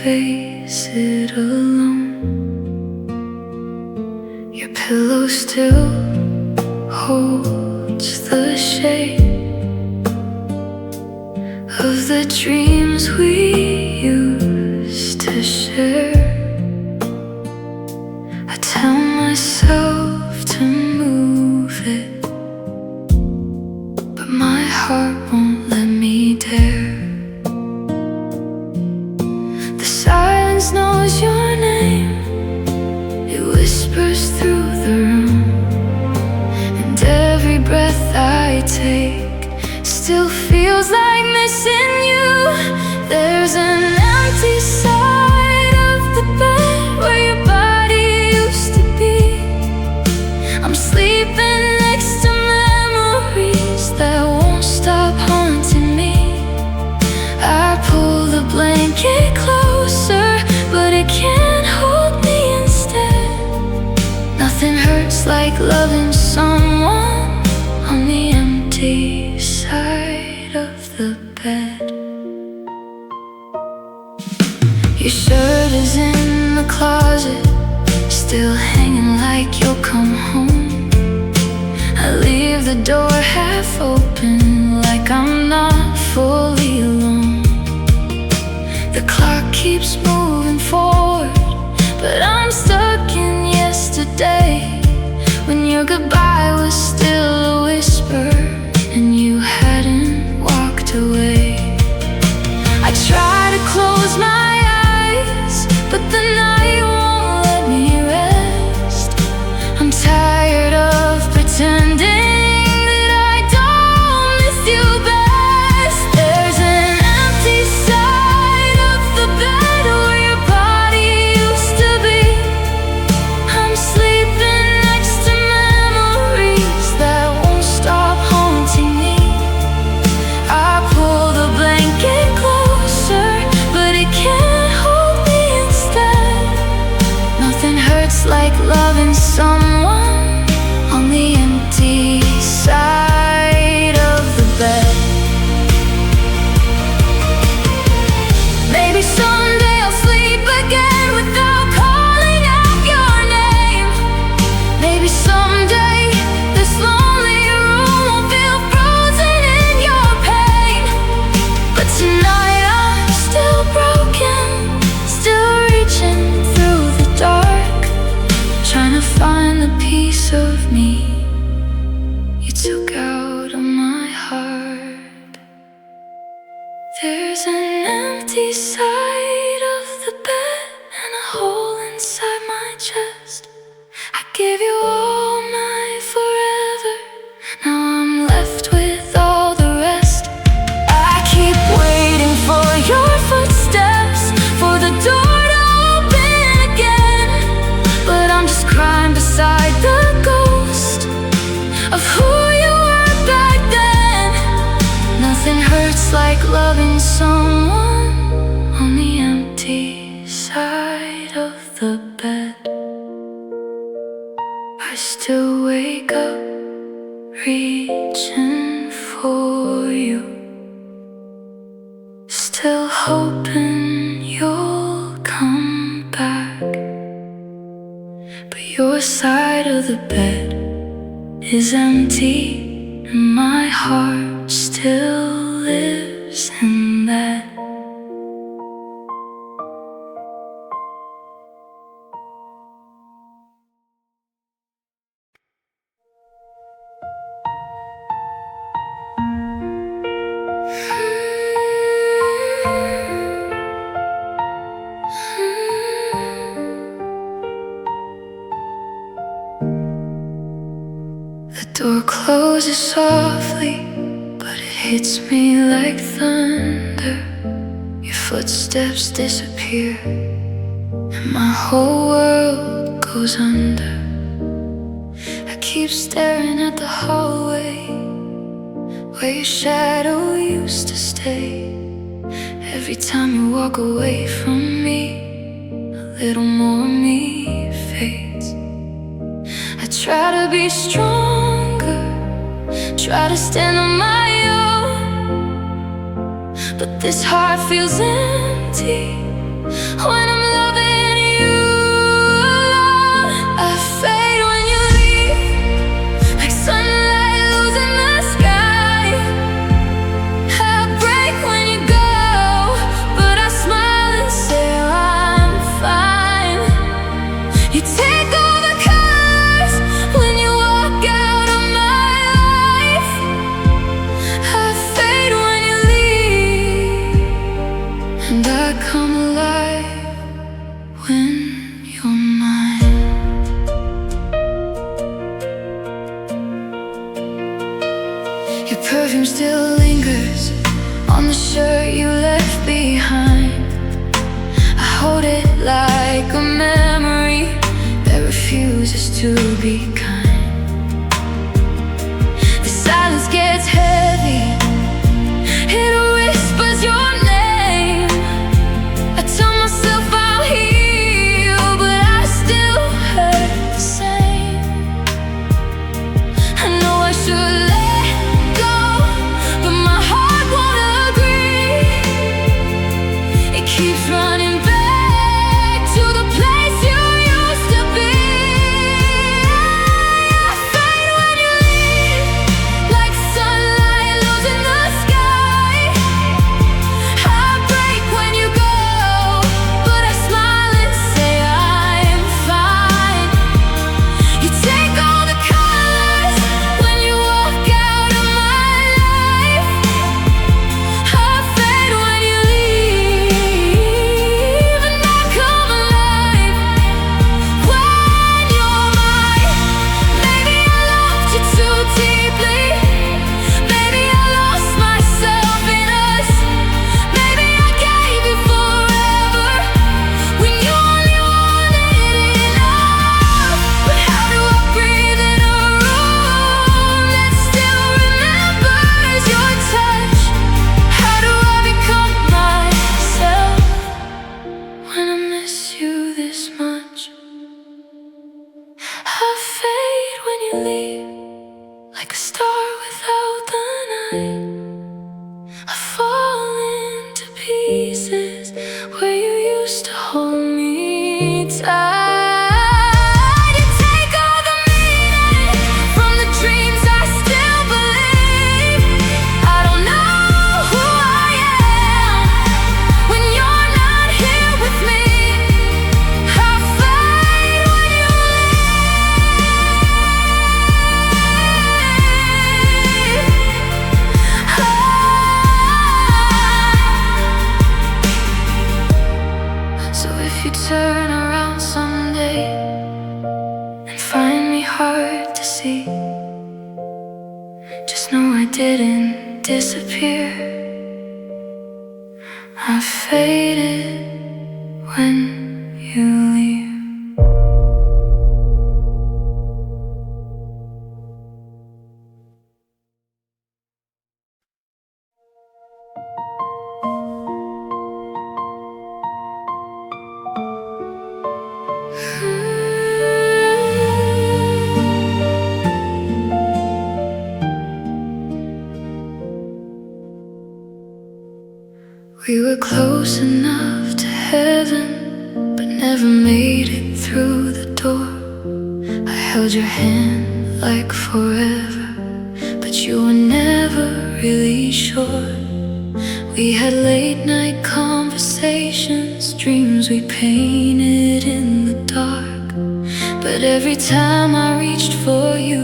face it alone. Your pillow still holds the shape of the dreams we used to share. I tell myself to move it, but my heart won't let me dare. The silence knows your name, it whispers through the room, and every breath I take still feels like missing you. Your shirt is in the closet, still hanging like you'll come home. I leave the door half open, like I'm not fully alone. The clock keeps moving forward, but I'm stuck in yesterday, when your goodbye was still a whisper and you hadn't walked away. I try to close my eyes, but the night won't let me rest. I'm tired of pretending that I don't miss you best. There's an empty side of the bed where your body used to be. I'm sleeping next to memories that won't stop haunting me. I pull the blanket closer, but it can't hold me instead. Nothing hurts like loving someone on the empty side of the bed. Maybe someday I'll sleep again without calling out your name. Maybe someday this lonely room will feel frozen in your pain. But tonight I'm still broken, still reaching through the dark, trying to find the piece of me you took out of my heart. There's an empty side of the bed and a hole inside my chest. I gave you all my forever, now I'm left with all the rest. I keep waiting for your footsteps, for the door to open again, but I'm just crying beside the ghost of who you were back then. Nothing hurts like loving someone on the empty side of the bed. I still wake up reaching for you, still hoping you'll come back. But your side of the bed is empty, and my heart still lives in that. The door closes softly, but it hits me like thunder. Your footsteps disappear, and my whole world goes under. I keep staring at the hallway where your shadow used to stay. Every time you walk away from me, a little more of me fades. I try to be stronger, try to stand on my own, but this heart feels empty when I'm loving you alone. I fade when you leave, like sunlight losing the sky. I break when you go, but I smile and say I'm fine. You take all the colors when you walk out of my life. I fade when you leave, and I come alive when you're mine. Your perfume still lingers on the shirt you left behind. I hold it like a memory that refuses to be kind. The silence gets heavy, it whispers your name. I tell myself I'll heal, but I still hurt the same. I know I should let go, but my heart won't agree. It keeps running back if you turn around someday and find me hard to see, just know I didn't disappear. I faded when you leave. We were close enough to heaven, but never made it through the door. I held your hand like forever, but you were never really sure. We had late night conversations, dreams we painted in the dark. But every time I reached for you,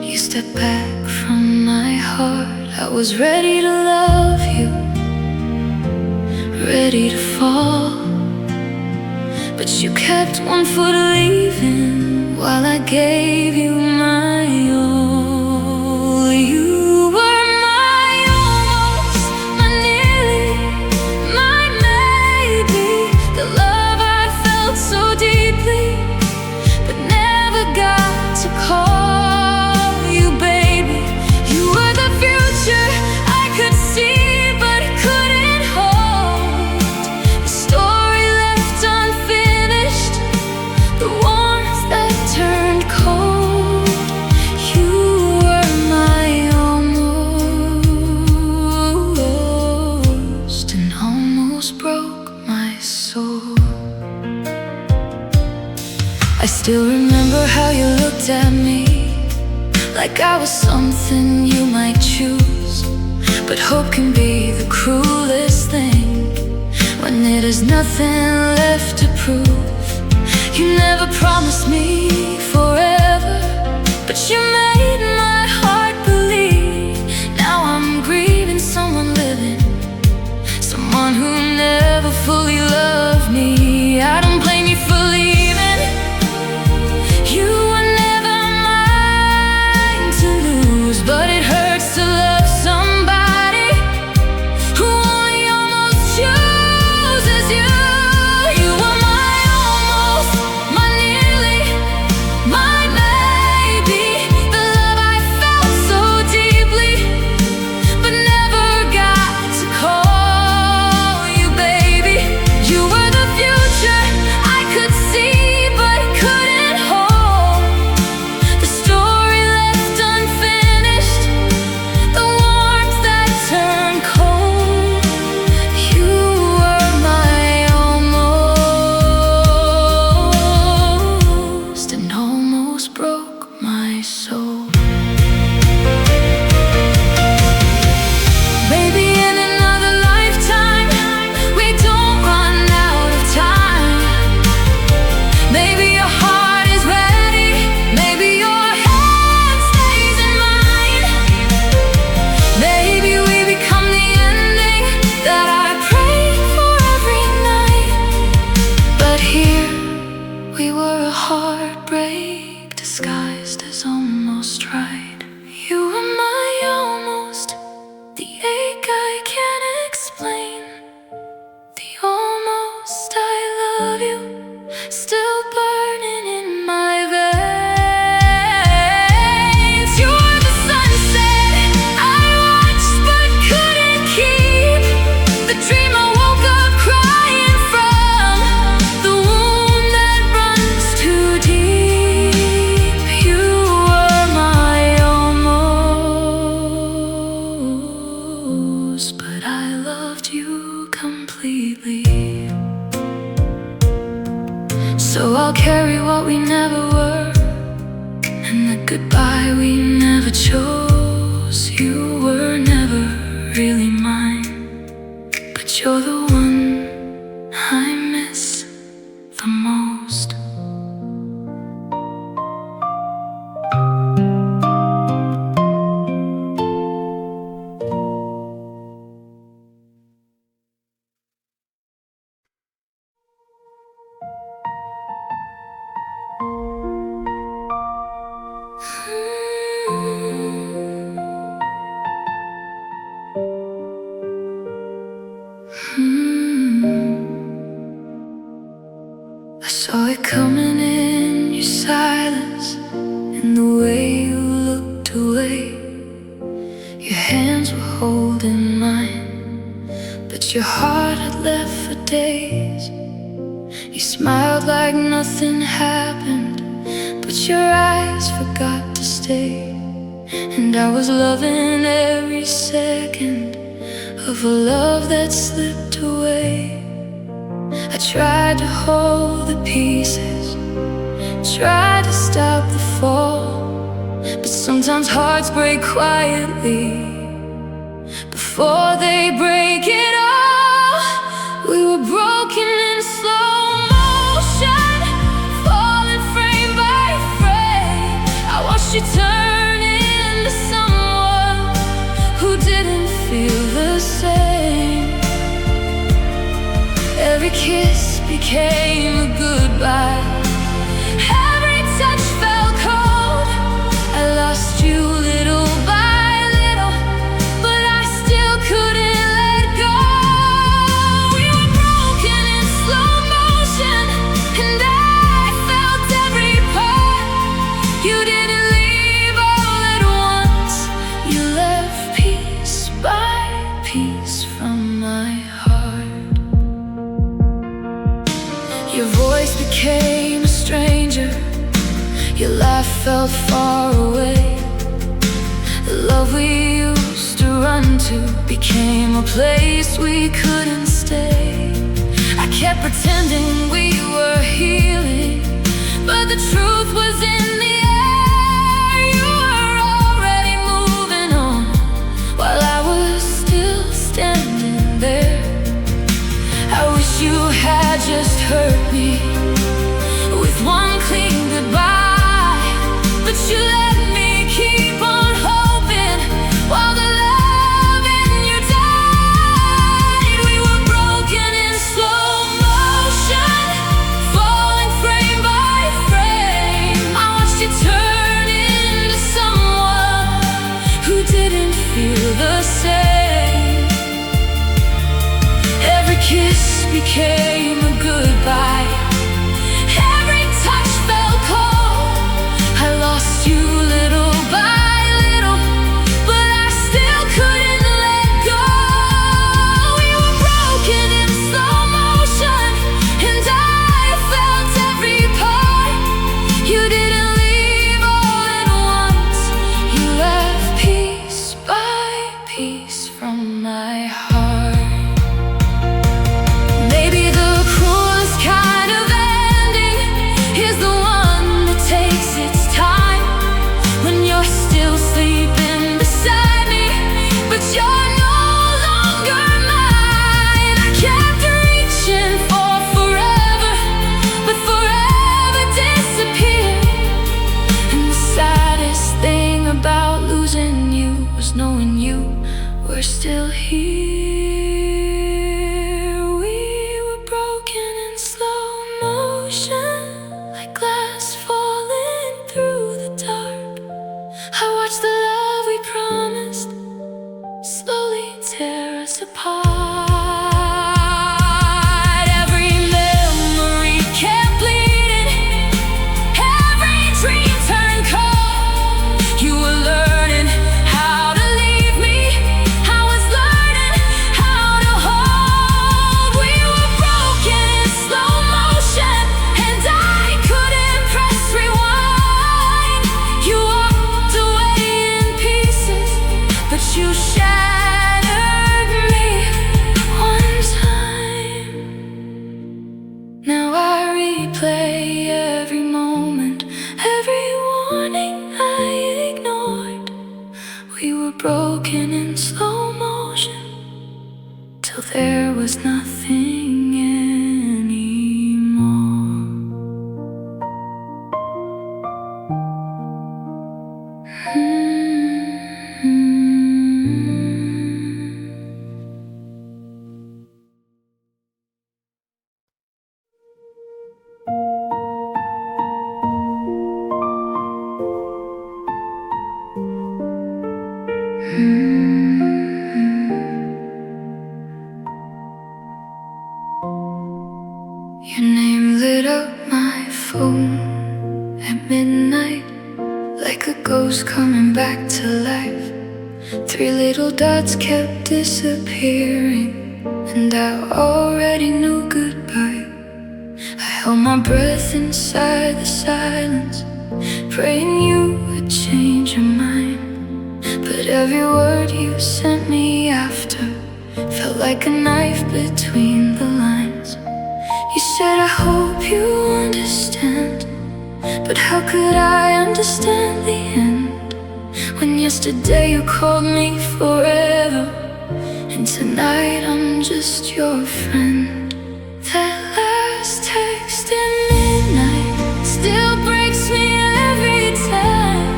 you stepped back from my heart. I was ready to love you, ready to fall, but you kept one foot leaving while I gave you my all. You were my almost, my nearly, my maybe, the love I felt so deeply, but never got to call you baby. You were the future I could see, I still remember how you looked at me like I was something you might choose. But hope can be the cruelest thing when it has nothing left to prove. You never promised me forever, but you made my heart believe. Now I'm grieving someone living, someone who never fully loved me. I don't blame you for leaving. You were never mine to lose, but it hurts to love somebody who only almost chooses you. You were my almost, my nearly, my maybe, the love I felt so deeply, but never got to call you baby. You were the future I could see, but couldn't hold. The story left unfinished, the warmth that turned cold. You were my almost, and almost broke my soul. Maybe in another lifetime we don't run out of time. Maybe your heart is ready, maybe your hand stays in mine. Maybe we become the ending that I pray for every night. But here we were, a heartbreak disguised as almost right. You were my almost, the ache I can't explain, the almost I love you, still burning in my veins. You were the sunset I watched but couldn't keep, the dream I woke up crying from, the wound that runs too deep. You were my almost, but I loved you completely. So I'll carry what we never were, and the goodbye we never chose. You were never really mine, but you're the one I miss the most. Saw it coming in your silence, in the way you looked away. Your hands were holding mine, but your heart had left for days. You smiled like nothing happened, but your eyes forgot to stay. And I was loving every second of a love that slipped away. I tried to hold the pieces, tried to stop the fall, but sometimes hearts break quietly before they break it all. We were broken in slow motion, falling frame by frame. I watched you turn into someone who didn't feel the same. Every kiss became a goodbye, every touch felt cold. I lost you little by little, but I still couldn't let go. We were broken in slow motion, and I felt every part. You didn't leave all at once, you left piece by piece from my heart. Your voice became a stranger, your laugh felt far away. The love we used to run to became a place we couldn't stay. I kept pretending we were healing, but the truth was in the air. You were already moving on, while I was still standing there. I wish you had just hurt me with one clean goodbye, but you let me keep on hoping while the love in you died. We were broken in slow motion, falling frame by frame. I watched you turn into someone who didn't feel the same. Every kiss became a goodbye, every touch felt cold. I lost you little by little, but I still couldn't let go. We were broken in slow motion, and I felt every part. You didn't leave all at once, you left piece by piece from my heart. Maybe the cruelest kind of ending is the one that takes its time, when you're still sleeping beside me, but you're no longer mine. I kept reaching for forever, but forever disappeared. And the saddest thing about losing you was knowing you were still here. Like glass falling through the dark, I watched the love we promised slowly tear us apart. Every memory kept bleeding, every dream turned cold. You were learning how to leave me, I was learning how to hold. We were broken in slow motion, and I couldn't press rewind. You walked away in pieces, but you shattered me one time. Now I replay every moment, every warning I ignored. We were broken in slow motion, till there was nothing anymore. Your name lit up my phone at midnight, like a ghost coming back to life. 3 little dots kept disappearing, and I already knew goodbye. I held my breath inside the silence, praying you would change your mind. But every word you sent me after felt like a knife between the lines. You said, I hope you understand, but how could I understand the end when yesterday you called me forever, and tonight I'm just your friend? That last text at midnight still breaks me every time.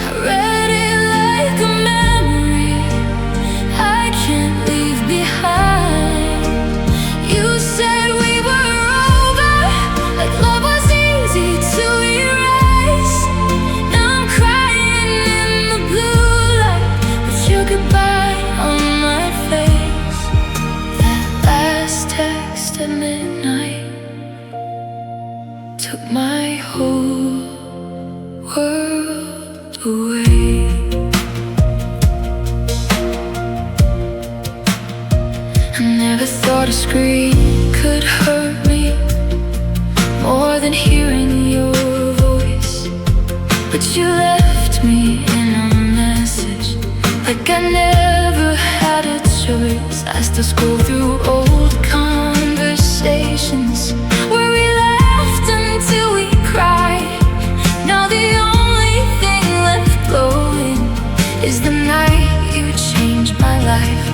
I read it like a memory I can't leave behind. You said we were over, like love was easy to erase. Now I'm crying in the blue light with your goodbye on my face. That last text at midnight took my whole world away. I never thought a scream could hurt me more than hearing your voice, but you left me in a message like I never had a choice. I still scroll through old conversations where we laughed until we cried. Now the only thing left glowing is the night you changed my life.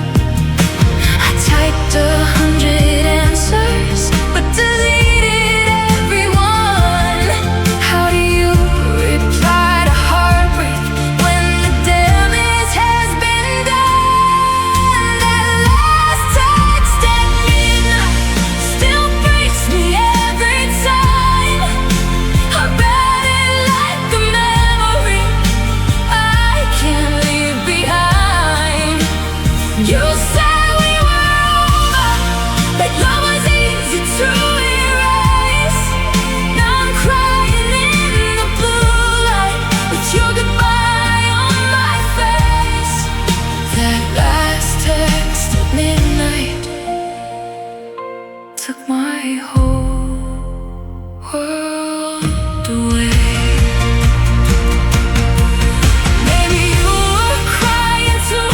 I typed 100 answers, but deleted every one. How do you reply to heartbreak when the damage has been done? That last text at midnight still breaks me every time. I read it like a memory I can't leave behind. You said we were over, like love was easy to erase. Now I'm crying in the blue light with your goodbye on my face. That last text at midnight took my whole world away. Maybe you were crying too,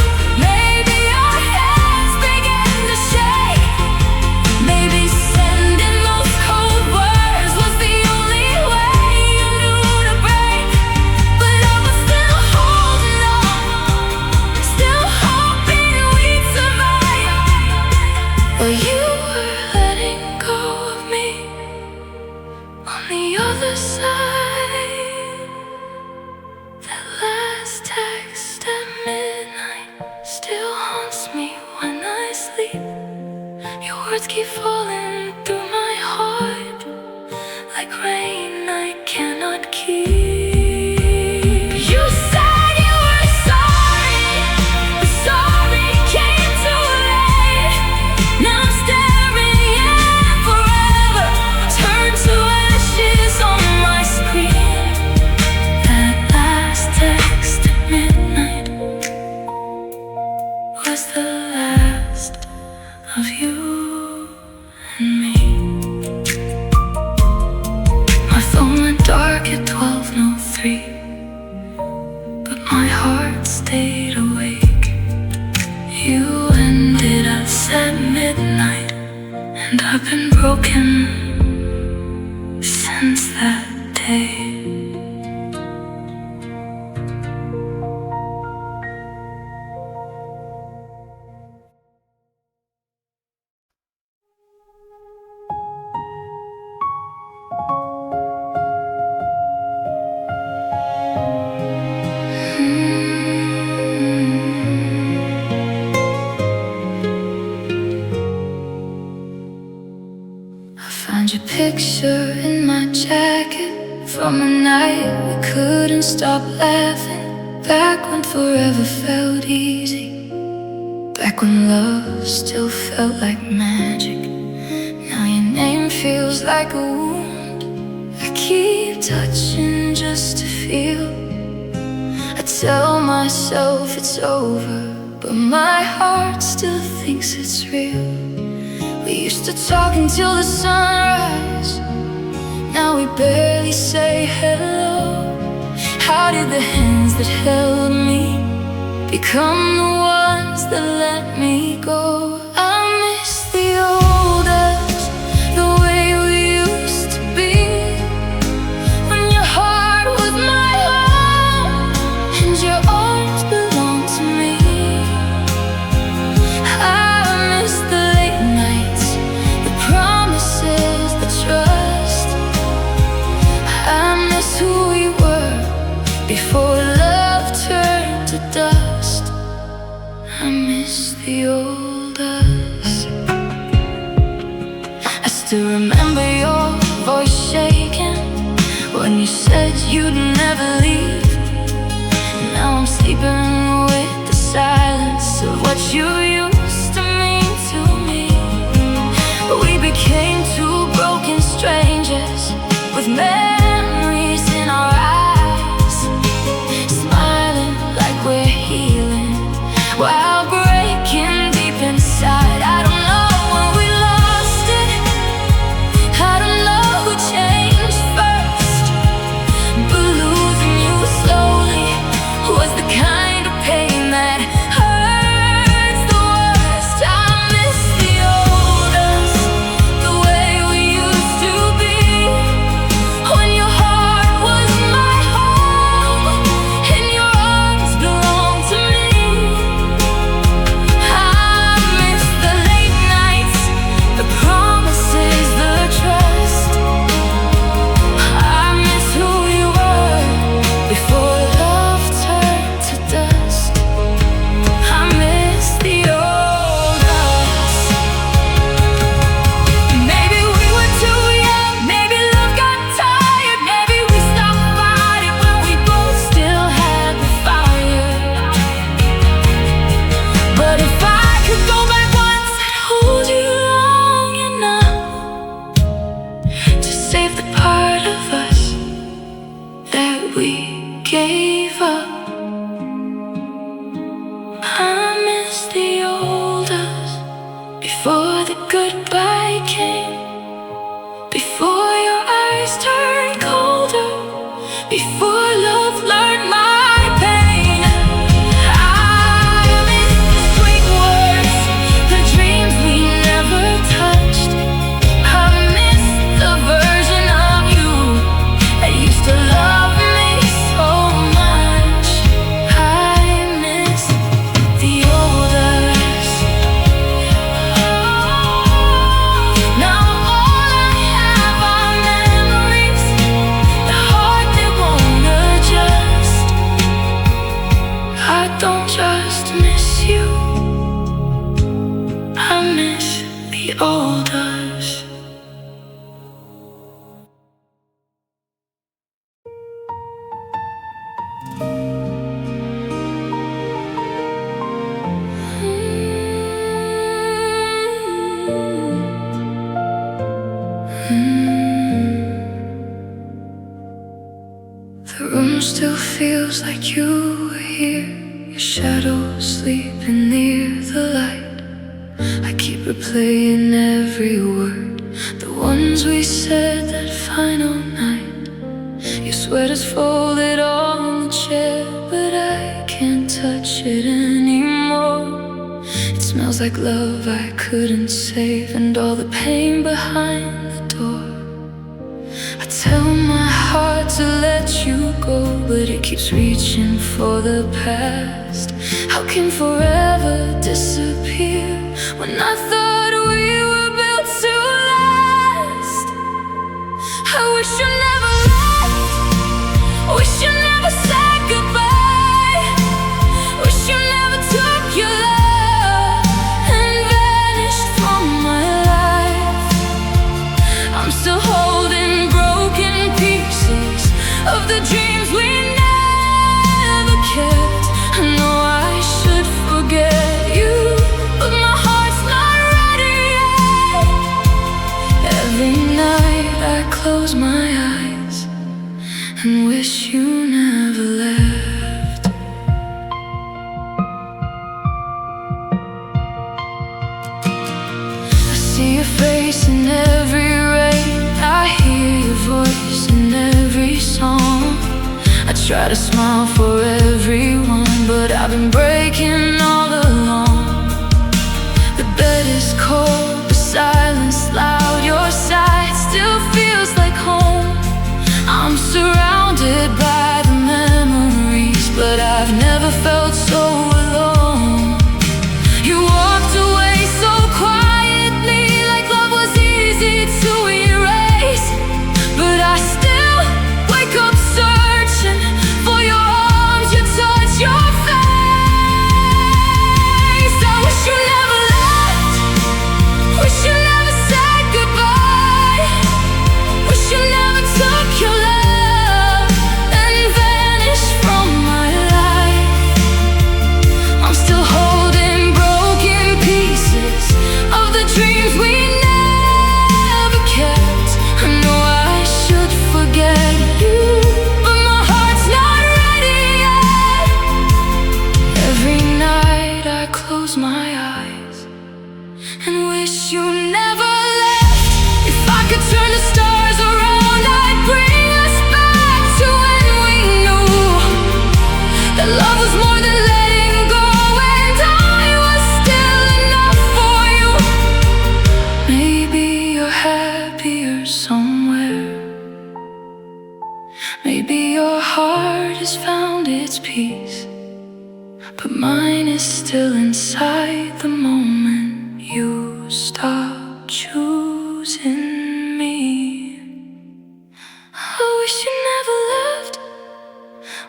maybe your hands began to shake. Maybe sending those cold words was the only way you knew to break. But I was still holding on, still hoping we'd survive, while you were letting go of me on the other side. That last text at midnight still haunts me when I sleep. Your words keep falling through my heart like rain I cannot keep. You said you were sorry, but sorry came too late. Now I'm staring at forever turn to ashes on my screen. That last text at midnight was the last of you and me. My phone went dark at 12:03, but my heart stayed awake. You ended us at midnight, and I've been broken since that day. I found your picture in my jacket from a night we couldn't stop laughing. Back when forever felt easy, back when love still felt like magic. Now your name feels like a wound keep touching just to feel. I tell myself it's over, but my heart still thinks it's real. We used to talk until the sunrise. Now we barely say hello. How did the hands that held me become the ones that let me go? I miss the old us, the way we used to be, when your heart was my home and your arms belonged to me. I miss the late nights, the promises, the trust. I miss who we were before love turned to dust. I miss the old us. I still remember your voice shaking when you said you'd never leave. Now I'm sleeping with the silence of what you used to mean to me. We became two broken strangers with memories in our eyes, smiling like we're healing while breaking deep inside. I don't know when we lost it, I don't know who changed first, but losing you slowly was the kind of pain that hurts the worst. I miss the old us, the way we used to be, when your heart was my home and your arms belonged to me. I miss the late nights, the promises, the trust. I miss who you were before love turned to dust. I miss the old us. Maybe we were too young, maybe love got tired, maybe we stopped fighting when we both still had the fire. But if I could go back once and hold you long enough to save the part of us that we gave up, I miss the old us, before the goodbye came, before your eyes turned colder, before love learned my pain. I miss the sweet words, the dreams we never touched. I miss the version of you that used to love me so much. I miss the old us. Now all I have are memories, the heart that won't adjust. I don't just miss you, I miss the old us. The room still feels like you were here, your shadow sleeping near the light. I keep replaying every word, the ones we said that final night. Your sweater's folded on the chair, but I can't touch it anymore. It smells like love I couldn't save, and all the pain behind the door. I tell my heart to let you go, but it keeps reaching for the past. How can forever disappear when I thought we were built to last? I wish you never left, wish you never said goodbye, wish you never took your love and vanished from my life. I'm still holding broken pieces of the dreams we never kept. I know I should forget you, but my heart's not ready yet. Every night I close my eyes and wish you never left. I see your face in every rain, I hear your voice in every song. I try to smile for everyone, but I've been breaking all along. The bed is cold, the silence loud, your side still feels like home. I'm surrounded by the memories, but I've never felt so alone. You walked away so quietly, like love was easy to erase. But I still wake up searching for your arms, your touch, your face. I wish you never left, wish you never said goodbye, wish you never took your love and vanished from my life. I'm still holding broken pieces of the dreams we never kept. I know I should forget you, but my heart's not ready yet. Every night I close my eyes and wish you never left. If I could turn the stars around, I'd bring us back to when we knew that love was more than letting go, and I was still enough for you. Maybe you're happier somewhere, maybe your heart has found its peace, but mine is still inside the moment you stop choosing me. I wish you never left,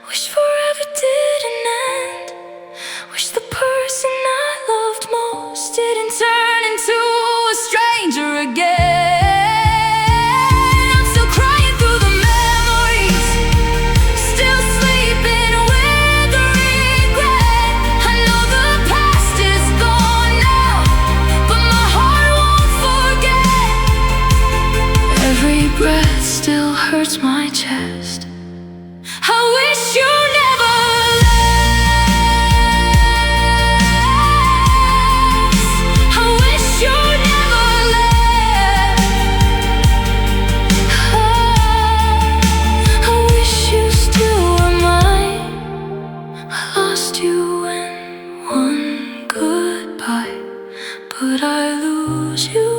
wish forever didn't end, wish the person I loved most didn't turn into a stranger again. I'm still crying through the memories, still sleeping with the regret. I know the past is gone now, but my heart won't forget. Every breath still hurts my chest. I wish you never left, I wish you never left. I wish you still were mine. I lost you in one goodbye, but I lose you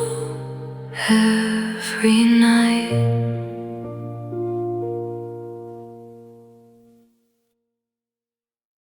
every night.